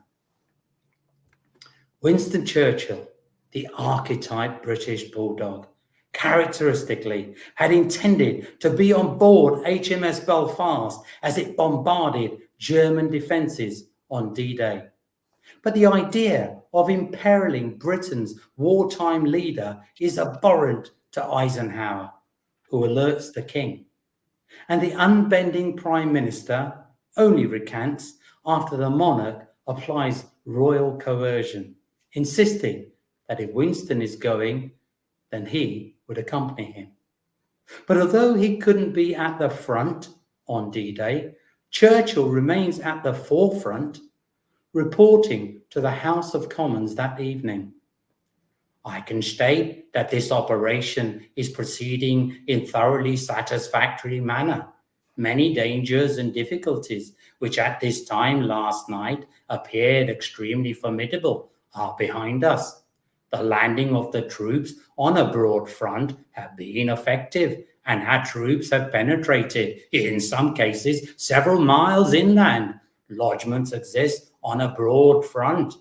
Winston Churchill, the archetype British bulldog, characteristically had intended to be on board HMS Belfast as it bombarded German defences on D-Day. But the idea of imperiling Britain's wartime leader is abhorrent to Eisenhower, who alerts the king. And the unbending Prime Minister only recants after the monarch applies royal coercion, insisting that if Winston is going, then he would accompany him. But although he couldn't be at the front on D-Day, Churchill remains at the forefront, reporting to the House of Commons that evening. I can state that this operation is proceeding in thoroughly satisfactory manner. Many dangers and difficulties, which at this time last night appeared extremely formidable, are behind us. The landing of the troops on a broad front have been effective, and our troops have penetrated, in some cases, several miles inland. Lodgements exist on a broad front.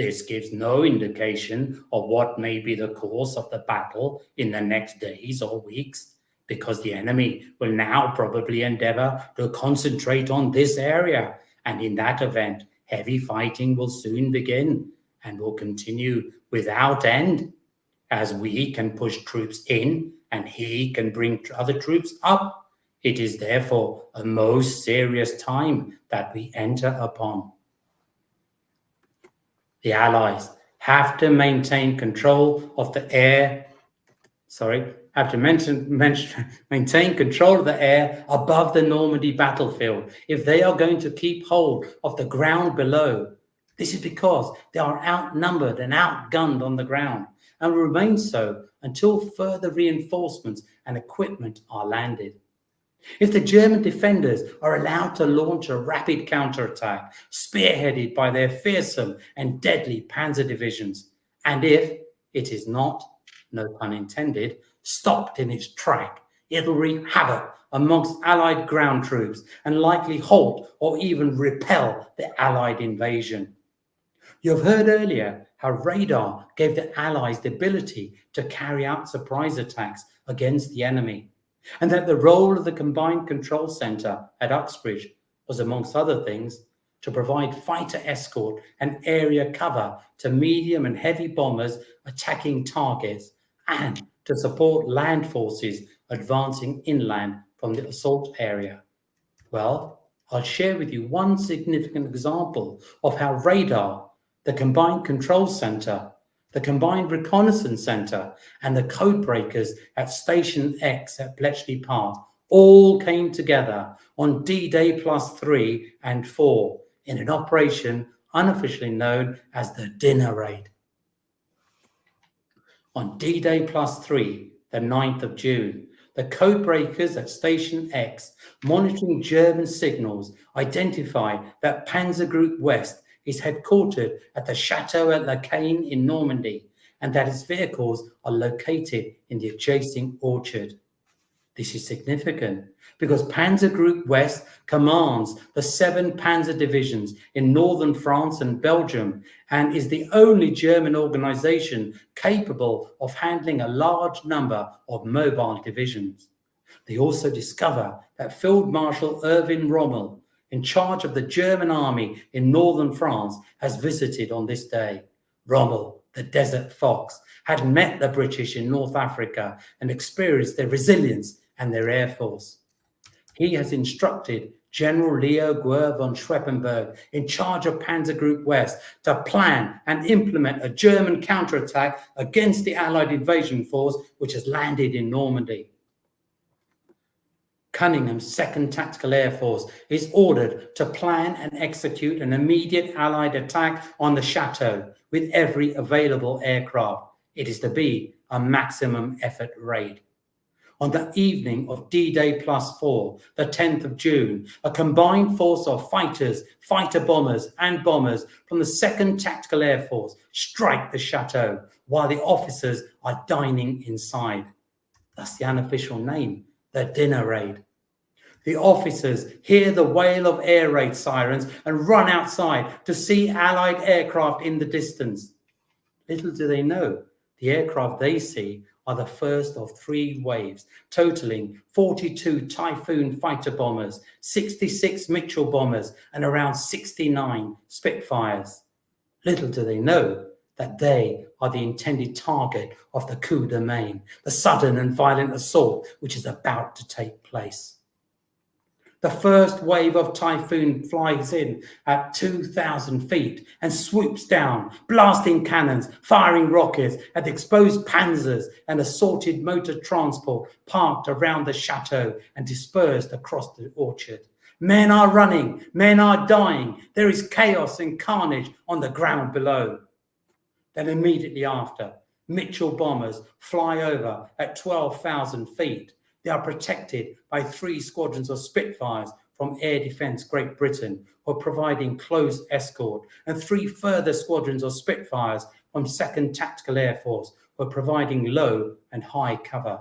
This gives no indication of what may be the course of the battle in the next days or weeks, because the enemy will now probably endeavor to concentrate on this area, and in that event, heavy fighting will soon begin and will continue without end, as we can push troops in and he can bring other troops up. It is therefore a most serious time that we enter upon. The Allies have to maintain control of the air, maintain control of the air above the Normandy battlefield if they are going to keep hold of the ground below. This is because they are outnumbered and outgunned on the ground, and will remain so until further reinforcements and equipment are landed. If the German defenders are allowed to launch a rapid counterattack, spearheaded by their fearsome and deadly panzer divisions, and if it is not, no pun intended, stopped in its track, it'll wreak havoc amongst Allied ground troops and likely halt or even repel the Allied invasion. You've heard earlier how radar gave the Allies the ability to carry out surprise attacks against the enemy, and that the role of the Combined Control Center at Uxbridge was, amongst other things, to provide fighter escort and area cover to medium and heavy bombers attacking targets, and to support land forces advancing inland from the assault area. Well, I'll share with you one significant example of how radar, the Combined Control Center, the Combined Reconnaissance Center, and the code breakers at Station X at Bletchley Park all came together on D-Day +3 and 4 in an operation unofficially known as the Dinner Raid. On D-Day +3, the 9th of June, the code breakers at Station X, monitoring German signals, identified that Panzer Group West is headquartered at the Chateau at La Caine in Normandy, and that its vehicles are located in the adjacent orchard. This is significant because Panzer Group West commands the 7 panzer divisions in northern France and Belgium, and is the only German organization capable of handling a large number of mobile divisions. They also discover that Field Marshal Erwin Rommel, in charge of the German army in northern France, has visited on this day. Rommel, the Desert Fox, had met the British in North Africa and experienced their resilience and their air force. He has instructed General Leo Guer von Schweppenberg, in charge of Panzer Group West, to plan and implement a German counterattack against the Allied invasion force which has landed in Normandy. Cunningham's 2nd Tactical Air Force is ordered to plan and execute an immediate Allied attack on the chateau with every available aircraft. It is to be a maximum effort raid. On the evening of D-Day +4, the 10th of June, a combined force of fighters, fighter bombers, and bombers from the 2nd Tactical Air Force strike the chateau while the officers are dining inside. That's the unofficial name, the Dinner Raid. The officers hear the wail of air raid sirens and run outside to see Allied aircraft in the distance. Little do they know, the aircraft they see are the first of 3 waves, totaling 42 Typhoon fighter bombers, 66 Mitchell bombers, and around 69 Spitfires. Little do they know that they are the intended target of the coup de main, the sudden and violent assault which is about to take place. The first wave of Typhoon flies in at 2,000 feet and swoops down, blasting cannons, firing rockets at the exposed panzers and assorted motor transport parked around the chateau and dispersed across the orchard. Men are running, men are dying. There is chaos and carnage on the ground below. Then immediately after, Mitchell bombers fly over at 12,000 feet. They are protected by 3 squadrons of Spitfires from Air Defence Great Britain, who are providing close escort, and 3 further squadrons of Spitfires from 2nd Tactical Air Force, who are providing low and high cover.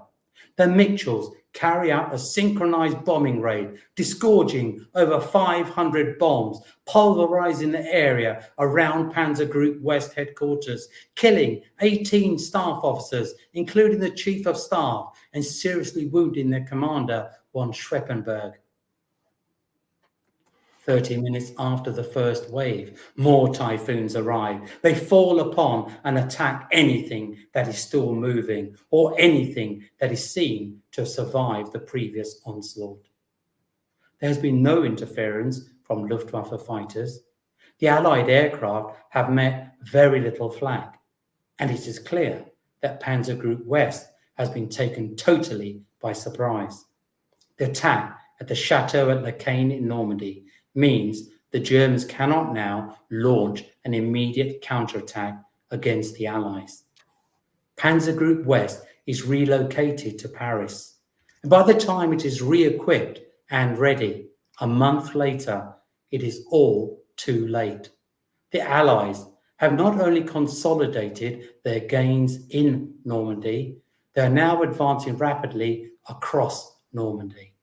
The Mitchells carry out a synchronized bombing raid, disgorging over 500 bombs, pulverizing the area around Panzer Group West headquarters, killing 18 staff officers, including the Chief of Staff, and seriously wounding their commander, von Schweppenberg. 30 minutes after the first wave, more typhoons arrive. They fall upon and attack anything that is still moving or anything that is seen to have survived the previous onslaught. There has been no interference from Luftwaffe fighters. The Allied aircraft have met very little flak, and it is clear that Panzer Group West has been taken totally by surprise. The attack at the chateau at Caine in Normandy means the Germans cannot now launch an immediate counterattack against the Allies. Panzer Group West is relocated to Paris, and by the time it is re-equipped and ready, a month later, it is all too late. The Allies have not only consolidated their gains in Normandy, they are now advancing rapidly across Normandy.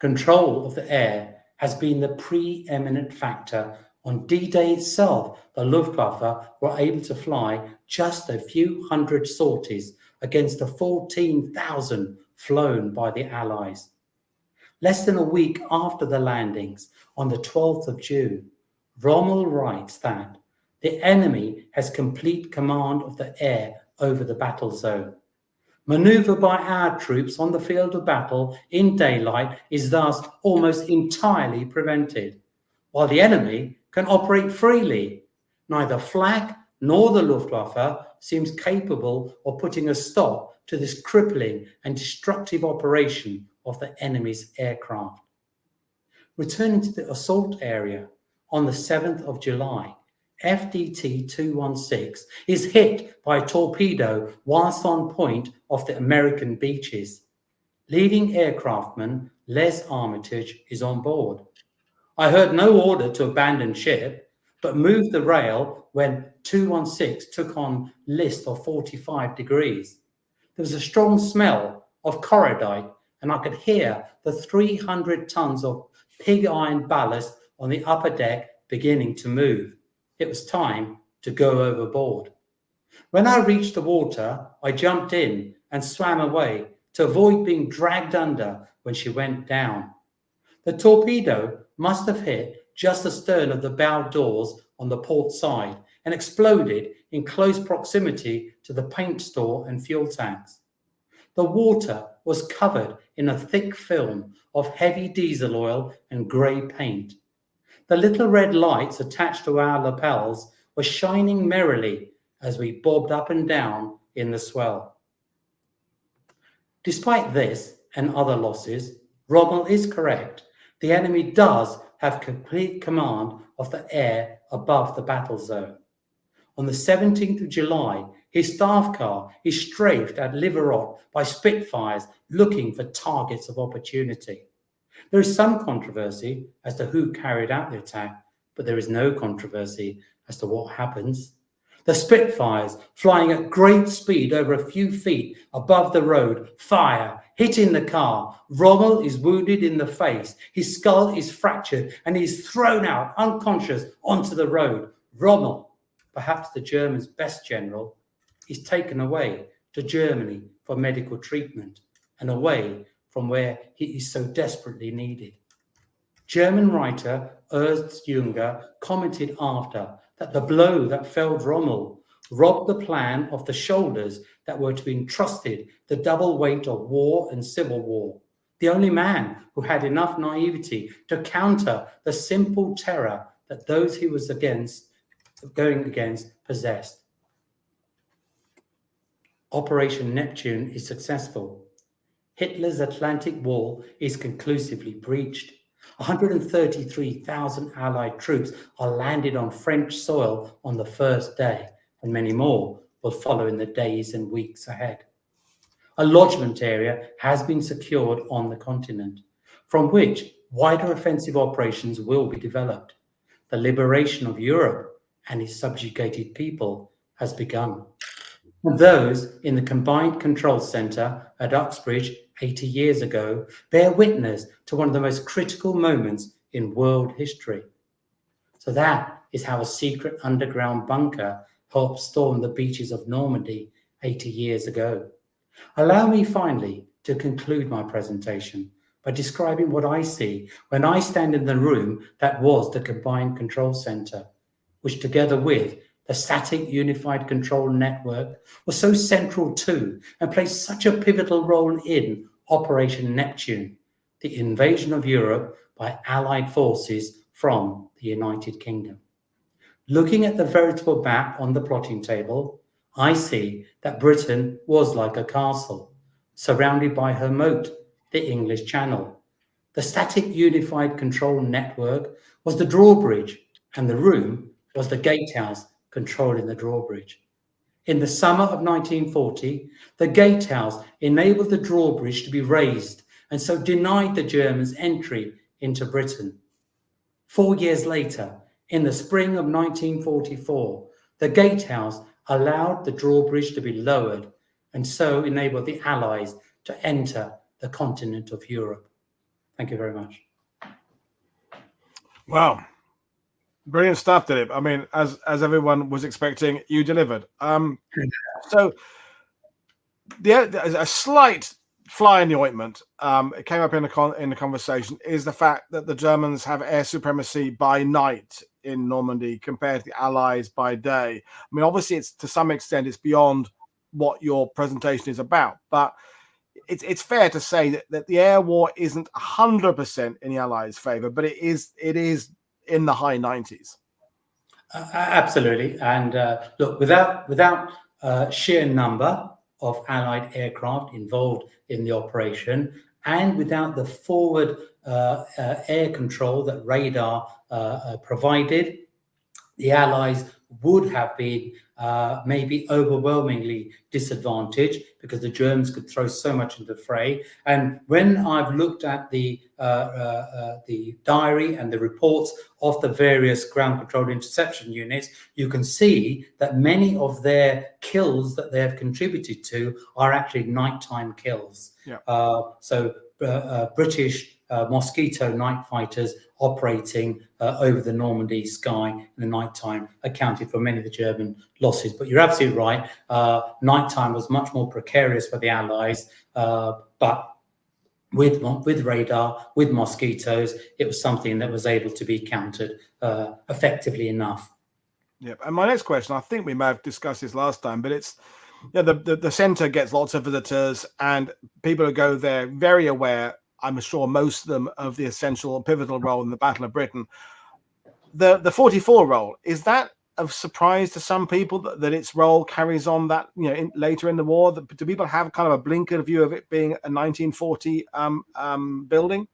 Control of the air has been the preeminent factor. On D-Day itself, the Luftwaffe were able to fly just a few hundred sorties against the 14,000 flown by the Allies. Less than a week after the landings, on the 12th of June, Rommel writes that the enemy has complete command of the air over the battle zone. Maneuver by our troops on the field of battle in daylight is thus almost entirely prevented, while the enemy can operate freely. Neither flak nor the Luftwaffe seems capable of putting a stop to this crippling and destructive operation of the enemy's aircraft. Returning to the assault area, on the 7th of July, FDT-216 is hit by a torpedo whilst on point off the American beaches. Leading aircraftman Les Armitage is on board. I heard no order to abandon ship, but moved the rail when 216 took on list of 45 degrees. There was a strong smell of corrodite, and I could hear the 300 tons of pig iron ballast on the upper deck beginning to move. It was time to go overboard. When I reached the water, I jumped in and swam away to avoid being dragged under when she went down. The torpedo must have hit just astern of the bow doors on the port side and exploded in close proximity to the paint store and fuel tanks. The water was covered in a thick film of heavy diesel oil and grey paint. The little red lights attached to our lapels were shining merrily as we bobbed up and down in the swell. Despite this and other losses, Rommel is correct. The enemy does have complete command of the air above the battle zone. On the 17th of July, his staff car is strafed at Liverot by Spitfires looking for targets of opportunity. There is some controversy as to who carried out the attack, but there is no controversy as to what happens. The Spitfires, flying at great speed over a few feet above the road, fire, hitting the car. Rommel is wounded in the face. His skull is fractured and he is thrown out unconscious onto the road. Rommel, perhaps the Germans' best general, is taken away to Germany for medical treatment and away from where he is so desperately needed. German writer Ernst Junger commented after that the blow that felled Rommel robbed the plan of the shoulders that were to be entrusted the double weight of war and civil war. The only man who had enough naivety to counter the simple terror that those he was going against possessed. Operation Neptune is successful. Hitler's Atlantic Wall is conclusively breached. 133,000 Allied troops are landed on French soil on the first day, and many more will follow in the days and weeks ahead. A lodgement area has been secured on the continent, from which wider offensive operations will be developed. The liberation of Europe and its subjugated people has begun. And those in the Combined Control Centre at Uxbridge 80 years ago bear witness to one of the most critical moments in world history. So that is how a secret underground bunker helped storm the beaches of Normandy 80 years ago. Allow me finally to conclude my presentation by describing what I see when I stand in the room that was the Combined Control Centre, which together with the static unified control network was so central to and played such a pivotal role in Operation Neptune, the invasion of Europe by Allied forces from the United Kingdom. Looking at the veritable map on the plotting table, I see that Britain was like a castle, surrounded by her moat, the English Channel. The static unified control network was the drawbridge, and the room was the gatehouse controlling the drawbridge. In the summer of 1940, the gatehouse enabled the drawbridge to be raised and so denied the Germans entry into Britain. 4 years later, in the spring of 1944, the gatehouse allowed the drawbridge to be lowered and so enabled the Allies to enter the continent of Europe. Thank you very much. Wow. Brilliant stuff, Dilip. I mean, as everyone was expecting, you delivered. So a slight fly in the ointment, it came up in the conversation, is the fact that the Germans have air supremacy by night in Normandy compared to the Allies by day. I mean, obviously, it's to some extent it's beyond what your presentation is about, but it's fair to say that the air war isn't 100% in the Allies' favor, but it is in the high 90s. Absolutely, and look, without sheer number of Allied aircraft involved in the operation, and without the forward air control that radar provided, the Allies would have been maybe overwhelmingly disadvantaged because the Germans could throw so much into the fray. And when I've looked at the diary and the reports of the various ground control interception units, you can see that many of their kills that they have contributed to are actually nighttime kills. Yeah. So British Mosquito night fighters operating over the Normandy sky in the nighttime accounted for many of the German losses. But you're absolutely right. Nighttime was much more precarious for the Allies, but with radar, with mosquitoes, it was something that was able to be countered effectively enough. Yeah, and my next question, I think we may have discussed this last time, but it's the centre gets lots of visitors and people who go there very aware, I'm sure most of them, of the essential pivotal role in the Battle of Britain. The 44 role, is that of surprise to some people that its role carries on that, later in the war? Do people have kind of a blinkered view of it being a 1940 building?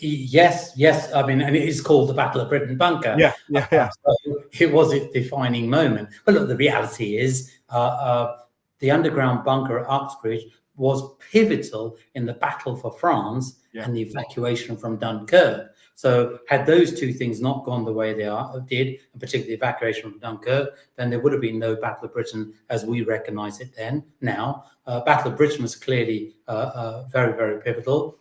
Yes. I mean, and it is called the Battle of Britain bunker. Yeah. So it was its defining moment. But look, the reality is the underground bunker at Uxbridge was pivotal in the battle for France and the evacuation from Dunkirk. So had those two things not gone the way they did, and particularly the evacuation from Dunkirk, then there would have been no Battle of Britain as we recognise it then. Now, Battle of Britain was clearly very, very pivotal.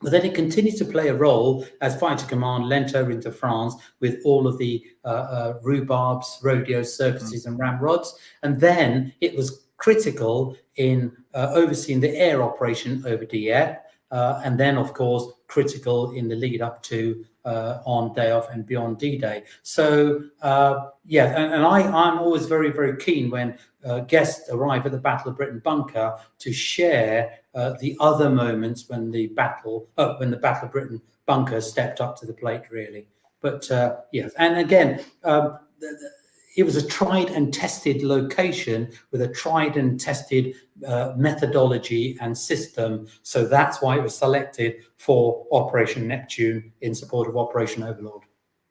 But then it continued to play a role as Fighter Command leant over into France with all of the rhubarbs, rodeos, circuses, and ramrods. And then it was critical in overseeing the air operation over Dieppe. And then, of course, critical in the lead up to on day off and beyond D-Day. So, and I'm always very, very keen when guests arrive at the Battle of Britain bunker to share the other moments when the Battle of Britain bunker stepped up to the plate, really. But yes, and again, it was a tried and tested location with a tried and tested methodology and system. So that's why it was selected for Operation Neptune in support of Operation Overlord.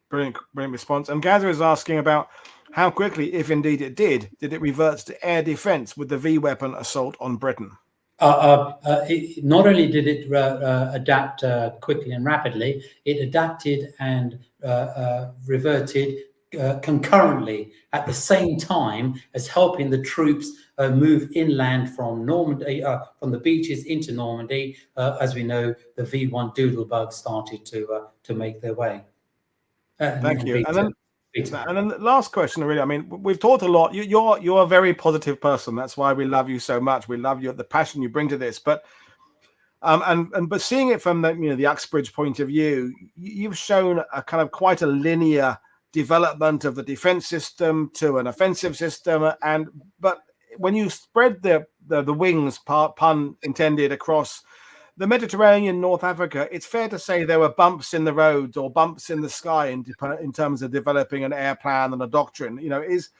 Brilliant response. And Gaza is asking about how quickly, if indeed it did it revert to air defense with the V-weapon assault on Britain? Not only did it adapt quickly and rapidly, it adapted and reverted concurrently at the same time as helping the troops move inland from Normandy, from the beaches into Normandy. As we know, the V1 Doodlebug started to make their way. Thank you. And then the last question, really. I mean, we've talked a lot. You're a very positive person. That's why we love you so much. We love you, the passion you bring to this. But but seeing it from the Uxbridge point of view, you've shown a kind of quite a linear development of the defense system to an offensive system. But when you spread the wings, pun intended, across the Mediterranean, North Africa, it's fair to say there were bumps in the roads or bumps in the sky in terms of developing an air plan and a doctrine. Is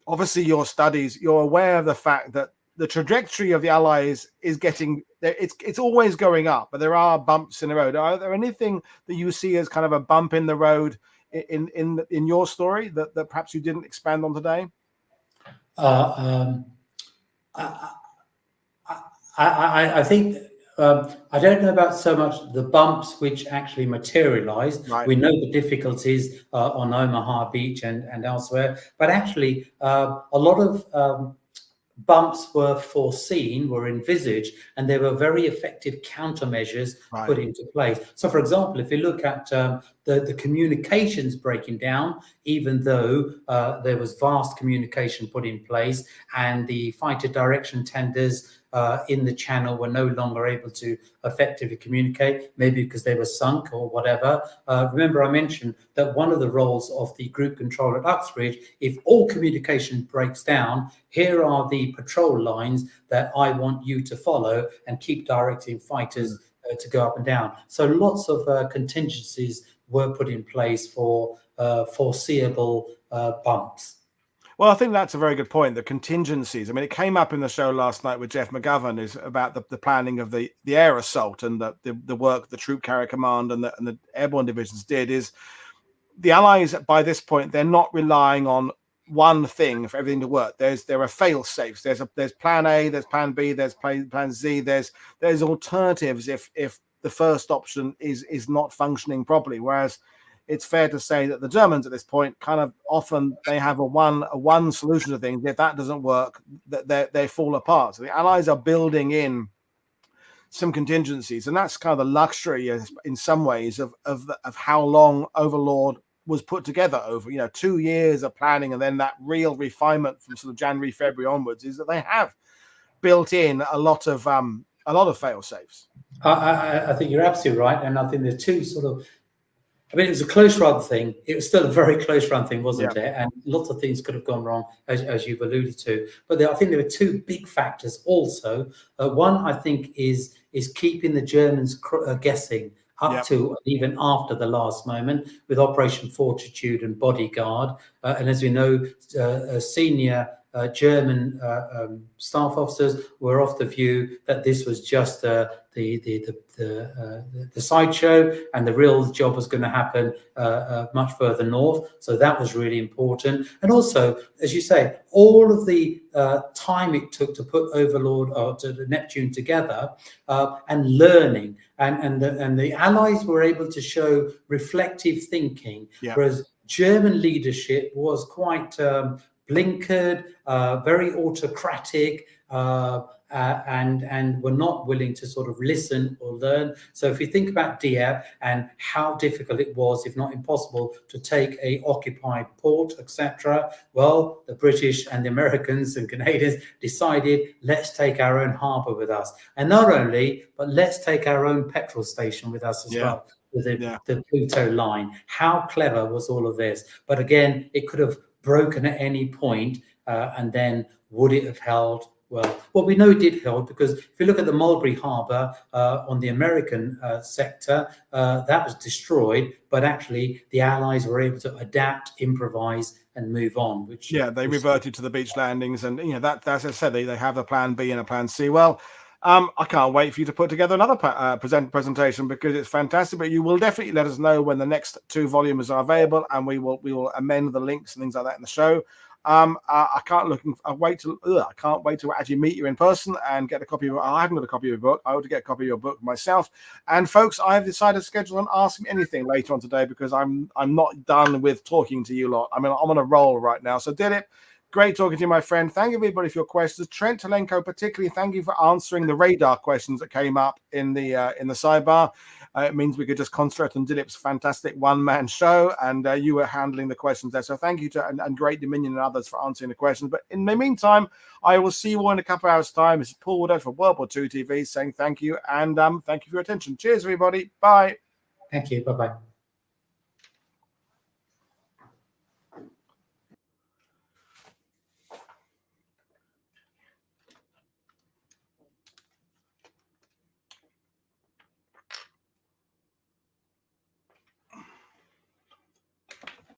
obviously your studies, you're aware of the fact that the trajectory of the Allies is getting, it's always going up, but there are bumps in the road. Are there anything that you see as kind of a bump in the road in your story that perhaps you didn't expand on today? I think I don't know about so much the bumps which actually materialized. Right. We know the difficulties on Omaha Beach and elsewhere, but actually a lot of bumps were foreseen, were envisaged, and there were very effective countermeasures put into place. So, for example, if you look at the communications breaking down, even though there was vast communication put in place and the fighter direction tenders in the channel were no longer able to effectively communicate, maybe because they were sunk or whatever. Remember, I mentioned that one of the roles of the group control at Uxbridge, if all communication breaks down, here are the patrol lines that I want you to follow and keep directing fighters to go up and down. So lots of contingencies were put in place for foreseeable bumps. Well, I think that's a very good point. The contingencies. I mean, it came up in the show last night with Jeff McGovern, is about the planning of the air assault and the work the Troop Carrier Command and the airborne divisions did. Is the Allies by this point, they're not relying on one thing for everything to work. There are fail safes. There's Plan A, there's Plan B, there's Plan Z. There's alternatives if the first option is not functioning properly. Whereas it's fair to say that the Germans at this point kind of often they have a one solution to things. If that doesn't work, they fall apart. So the Allies are building in some contingencies, and that's kind of the luxury in some ways of how long Overlord was put together over 2 years of planning, and then that real refinement from sort of January, February onwards is that they have built in a lot of fail safes. I think you're absolutely right, and I think there's two sort of. I mean, it was a close run thing. It was still a very close run thing, wasn't it? And lots of things could have gone wrong, as you've alluded to. But I think there were two big factors also. One, I think, is keeping the Germans guessing up to even after the last moment with Operation Fortitude and Bodyguard. And as we know, senior German staff officers were of the view that this was just the sideshow, and the real job was going to happen much further north. So that was really important. And also, as you say, all of the time it took to put Overlord or to the Neptune together and learning, and the Allies were able to show reflective thinking, whereas German leadership was quite blinkered, very autocratic, and were not willing to sort of listen or learn. So if you think about Dieppe and how difficult it was, if not impossible, to take a occupied port, etc., well, the British and the Americans and Canadians decided, let's take our own harbour with us. And not only, but let's take our own petrol station with us as well. With the Pluto line. How clever was all of this? But again, it could have broken at any point, and then would it have held? Well, we know it did hold, because if you look at the Mulberry Harbour on the American sector, that was destroyed, but actually the Allies were able to adapt, improvise, and move on. They reverted to the beach landings, and that, as I said, they have a Plan B and a Plan C. Well, I can't wait for you to put together another presentation, because it's fantastic. But you will definitely let us know when the next 2 volumes are available, and we will amend the links and things like that in the show. I can't wait to actually meet you in person and get a copy of. I haven't got a copy of your book. I ought to get a copy of your book myself. And folks, I've decided to schedule an Ask Me Anything later on today because I'm not done with talking to you lot. I mean, I'm on a roll right now. So Dilip, great talking to you, my friend. Thank you, everybody, for your questions. Trent Telenko, particularly, thank you for answering the radar questions that came up in the sidebar. It means we could just concentrate on Dilip's fantastic one-man show, and you were handling the questions there. So thank you to and Great Dominion and others for answering the questions. But in the meantime, I will see you all in a couple of hours' time. This is Paul Woodadge for WW2TV saying thank you, and thank you for your attention. Cheers, everybody. Bye. Thank you. Bye-bye.